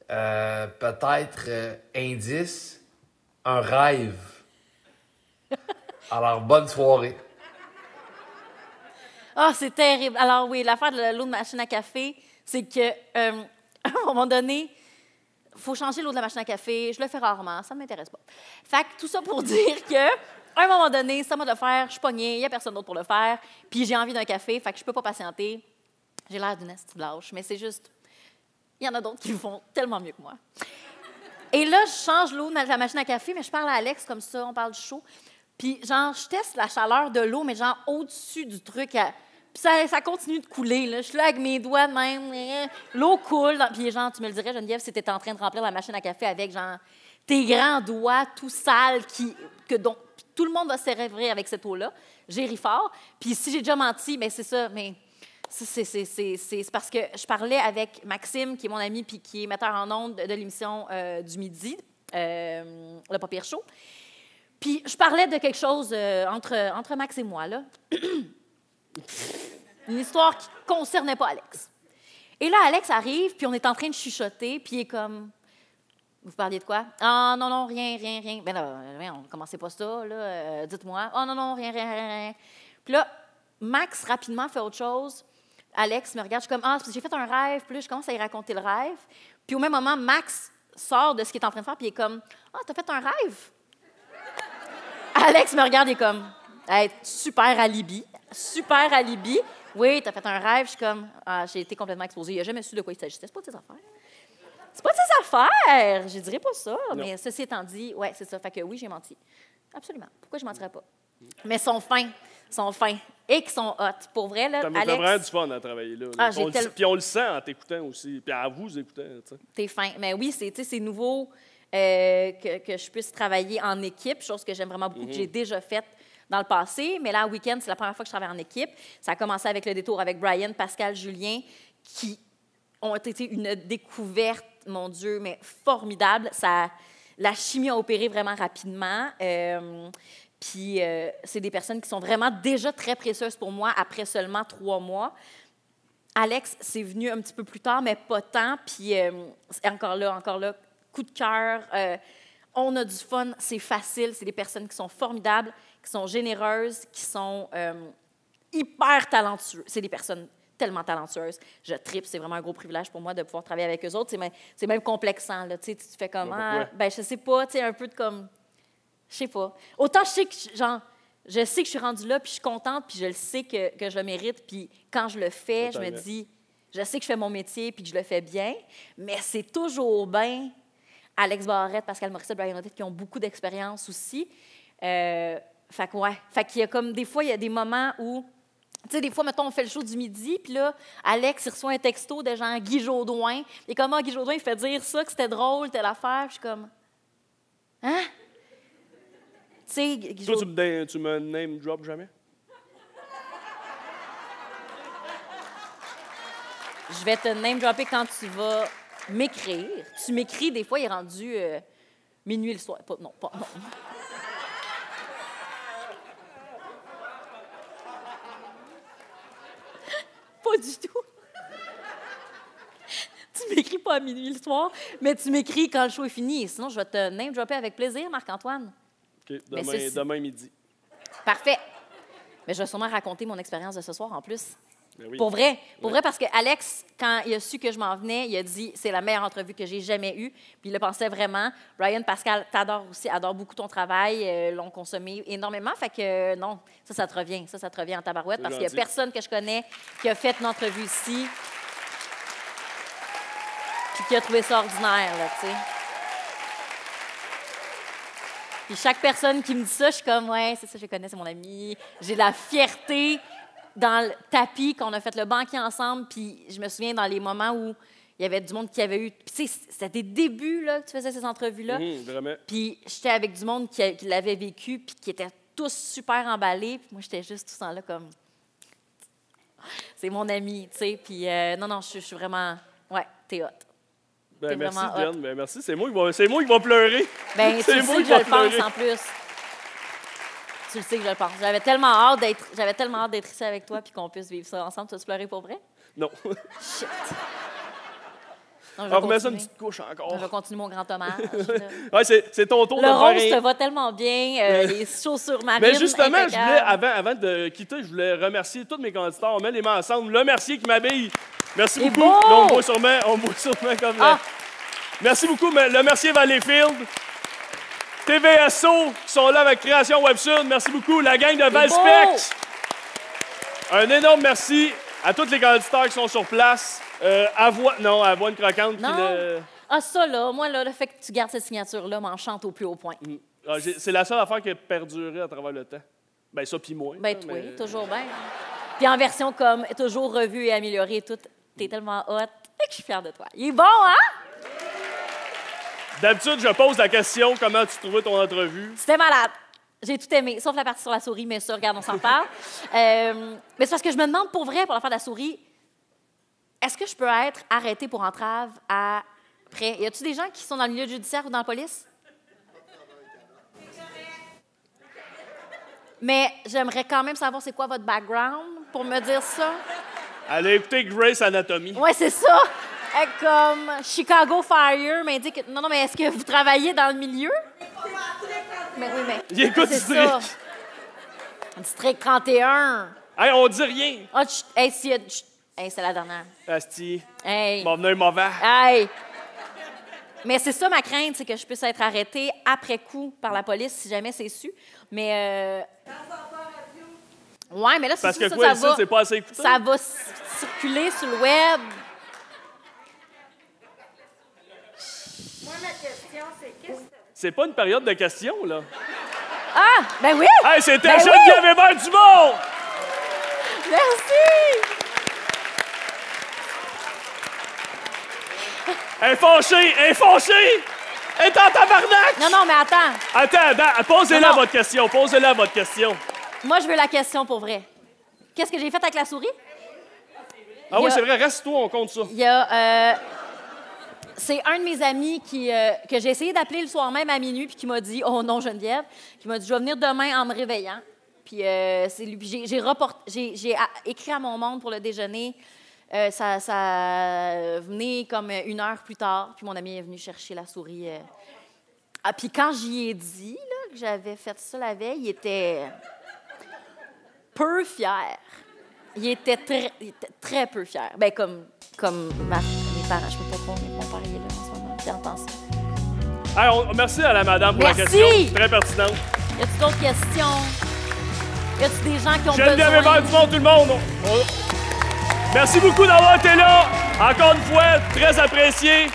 S17: Peut-être indice, un rêve. Alors, bonne soirée.
S3: Ah, c'est terrible. Alors oui, l'affaire de l'eau de machine à café, c'est que à un moment donné, il faut changer l'eau de la machine à café. Je le fais rarement, ça ne m'intéresse pas. Fait que tout ça pour dire que à un moment donné, c'est à moi de le faire, je suis pognée, il n'y a personne d'autre pour le faire, puis j'ai envie d'un café, fait que je peux pas patienter. J'ai l'air d'une petite blanche, mais c'est juste, il y en a d'autres qui le font tellement mieux que moi. Et là, je change l'eau de la machine à café, mais je parle à Alex comme ça, on parle chaud. Puis genre, je teste la chaleur de l'eau, mais genre au-dessus du truc. Puis ça continue de couler, là. Je suis là avec mes doigts de même, l'eau coule. Puis genre, tu me le dirais, Geneviève, si t'étais en train de remplir la machine à café avec genre tes grands doigts tout sales dont tout le monde va se servir avec cette eau-là. J'ai ri fort. Puis si j'ai déjà menti, bien c'est ça, mais c'est parce que je parlais avec Maxime, qui est mon ami puis qui est metteur en ondes de l'émission du midi, Le Pas Pire Show. Puis je parlais de quelque chose entre Max et moi, là. Une histoire qui ne concernait pas Alex. Et là, Alex arrive, puis on est en train de chuchoter, puis il est comme... Vous parliez de quoi? Ah, non, non, rien. Ben là, on ne commençait pas ça, là. Dites-moi. Ah, non, rien. Puis là, Max, rapidement, fait autre chose. Alex me regarde, je suis comme, ah, j'ai fait un rêve. Puis là, je commence à y raconter le rêve. Puis au même moment, Max sort de ce qu'il est en train de faire, puis il est comme, ah, t'as fait un rêve? Alex me regarde, il est comme, hey, super alibi. Oui, t'as fait un rêve. Je suis comme, ah, j'ai été complètement exposée. Il n'a jamais su de quoi il s'agissait. C'est pas de ses affaires. C'est pas de ses affaires. Je dirais pas ça. Non. Mais ceci étant dit, ouais, c'est ça. Fait que oui, j'ai menti. Absolument. Pourquoi je mentirais pas? Mais ils sont fins. Et qu'ils sont hot. Pour vrai, là, Alex...
S1: T'as vraiment du fun à travailler là.
S3: Ah,
S1: Puis on le sent en t'écoutant aussi. Puis à vous écoutant.
S3: T'es fin. Mais oui, c'est nouveau que je puisse travailler en équipe, chose que j'aime vraiment beaucoup, que j'ai déjà faite dans le passé. Mais là, en week-end, c'est la première fois que je travaille en équipe. Ça a commencé avec le détour avec Brian, Pascal, Julien, qui ont été une découverte, mon Dieu, mais formidable. La chimie a opéré vraiment rapidement. Puis c'est des personnes qui sont vraiment déjà très précieuses pour moi après seulement 3 mois. Alex, c'est venu un petit peu plus tard, mais pas tant. Puis encore là, coup de cœur. On a du fun, c'est facile. C'est des personnes qui sont formidables, qui sont généreuses, qui sont hyper talentueuses. C'est des personnes tellement talentueuses. Je tripe, c'est vraiment un gros privilège pour moi de pouvoir travailler avec eux autres. C'est même complexant. Là, tu fais comme, ben je sais pas, un peu de comme... Je sais pas. Autant je sais que, je sais que je suis rendue là, puis je suis contente, puis je le sais que je le mérite, puis quand je le fais, je me dis, je sais que je fais mon métier, puis que je le fais bien, mais c'est toujours bien Alex Barrette, Pascal Morissette, Brian Odette, qui ont beaucoup d'expérience aussi. Fait qu'il y a comme, des fois, il y a des moments où, tu sais, des fois, mettons, on fait le show du midi, puis là, Alex, il reçoit un texto de genre Guy Jodoin, et comment Guy Jodoin, il fait dire ça, que c'était drôle, telle affaire, puis je suis comme, hein? Toi,
S1: tu me name drop jamais?
S3: Je vais te name dropper quand tu vas m'écrire. Tu m'écris, des fois, il est rendu minuit le soir. Non. Pas du tout. Tu m'écris pas à minuit le soir, mais tu m'écris quand le show est fini. Sinon, je vais te name dropper avec plaisir, Marc-Antoine.
S1: OK, demain midi.
S3: Parfait. Mais je vais sûrement raconter mon expérience de ce soir en plus.
S1: Ben oui.
S3: Pour vrai, parce que Alex, quand il a su que je m'en venais, il a dit c'est la meilleure entrevue que j'ai jamais eue. Puis il le pensait vraiment. Brian, Pascal, t'adores aussi, adore beaucoup ton travail, l'ont consommé énormément. Fait que non, ça te revient. Ça te revient en tabarouette parce qu'il n'y a personne que je connais qui a fait une entrevue ici puis qui a trouvé ça ordinaire, là, tu sais. Puis chaque personne qui me dit ça, je suis comme, ouais, c'est ça, je connais, c'est mon ami. J'ai la fierté dans le tapis qu'on a fait le banquier ensemble. Puis je me souviens dans les moments où il y avait du monde qui avait eu... Puis tu sais, c'était des débuts là, que tu faisais ces entrevues-là.
S1: Vraiment.
S3: Puis j'étais avec du monde qui l'avait vécu puis qui étaient tous super emballés. Puis moi, j'étais juste tout ce temps-là comme... C'est mon ami, tu sais. Puis non, je suis vraiment... Ouais, t'es hot.
S1: Ben, merci, Diane. Ben, merci. C'est moi qui va pleurer.
S3: Ben, tu le sais que je le pense, en plus. Tu le sais que je le pense. J'avais tellement hâte d'être ici avec toi puis qu'on puisse vivre ça ensemble. Tu vas pleurer pour vrai?
S1: Non.
S3: Shit. Non,
S1: On remet ça une petite couche encore.
S3: Je vais continuer mon grand hommage.
S1: Ouais, c'est ton tour
S3: Le
S1: de
S3: rose
S1: faire
S3: te va tellement bien, les chaussures marines.
S1: Mais justement, je voulais,
S3: impeccables.
S1: avant de quitter, je voulais remercier tous mes candidats. On met les mains ensemble. Le Mercier qui m'habille. Merci
S3: Il est
S1: beaucoup.
S3: beau!
S1: Là, on me voit sûrement comme Merci beaucoup, le Mercier Valleyfield. TVSO qui sont là avec Création Web Sud. Merci beaucoup. La gang de Valspec. Un énorme merci à tous les candidats qui sont sur place. Avoine Croquante.
S3: Non.
S1: Qui le...
S3: Ah, ça, là, moi, là, le fait que tu gardes cette signature-là m'enchante au plus haut point.
S1: C'est la seule affaire qui a perduré à travers le temps. Ben ça, puis moi.
S3: Ben,
S1: là,
S3: oui,
S1: mais...
S3: toujours bien. Puis en version comme toujours revue et améliorée, tout. T'es tellement hot que je suis fière de toi. Il est bon, hein?
S1: D'habitude, je pose la question comment tu trouvais ton entrevue.
S3: C'était malade. J'ai tout aimé, sauf la partie sur la souris, mais ça, regarde, on s'en parle. Mais c'est parce que je me demande pour vrai, pour l'affaire de la souris, est-ce que je peux être arrêtée pour entrave après? Y a-t-il des gens qui sont dans le milieu judiciaire ou dans la police? Mais j'aimerais quand même savoir c'est quoi votre background pour me dire ça.
S1: Allez écouter Grey's Anatomy.
S3: Ouais, c'est ça. Comme Chicago Fire m'indique. Non, mais est-ce que vous travaillez dans le milieu? Mais oui, mais.
S1: Il écoute
S3: c'est
S1: District.
S3: ça. District 31.
S1: Hey, on dit rien.
S3: Ah, hey, c'est la dernière.
S1: Asti.
S3: Hey.
S1: Mon venir mauvais.
S3: Hey. Mais c'est ça ma crainte, c'est que je puisse être arrêtée après coup par la police si jamais c'est su. Mais. Ouais, mais là,
S1: Parce que
S3: ça,
S1: quoi,
S3: ça
S1: ici,
S3: va.
S1: c'est pas assez écouté?
S3: Ça va circuler sur le web.
S18: Moi, ma question, c'est qu'est-ce que...
S1: C'est pas une période de questions, là.
S3: Ah, ben oui!
S1: Hey, c'était
S3: Ben
S1: Geneviève
S3: oui!
S1: Hébert-Dumont!
S3: Merci!
S1: Elle est fâchée! Elle est fâchée! Elle est en tabarnak!
S3: Non, mais attends.
S1: Attends, posez-la
S3: Non, non.
S1: votre question. Posez-la votre question.
S3: Moi, je veux la question pour vrai. Qu'est-ce que j'ai fait avec la souris?
S1: Ah oui, c'est vrai, reste-toi, on compte ça.
S3: Il y a... c'est un de mes amis que j'ai essayé d'appeler le soir même à minuit puis qui m'a dit « Oh non, Geneviève », qui m'a dit « Je vais venir demain en me réveillant ». Puis c'est lui. Puis j'ai écrit à mon monde pour le déjeuner. Ça venait comme 1 heure plus tard. Puis mon ami est venu chercher la souris. Ah, puis quand j'y ai dit là, que j'avais fait ça la veille, il était peu fier. Il était très peu fier. Ben comme mes parents. Je peux pas croire, mais mon père il est là en ce moment. Puis entend ça.
S1: Hey, merci à la madame pour
S3: Merci.
S1: la question. Très pertinente.
S3: Y a-t-il d'autres questions? Y a-t-il des gens qui ont
S1: Geneviève
S3: besoin?
S1: Hébert-Dumont, tout le monde. Merci beaucoup d'avoir été là. Encore une fois, très apprécié.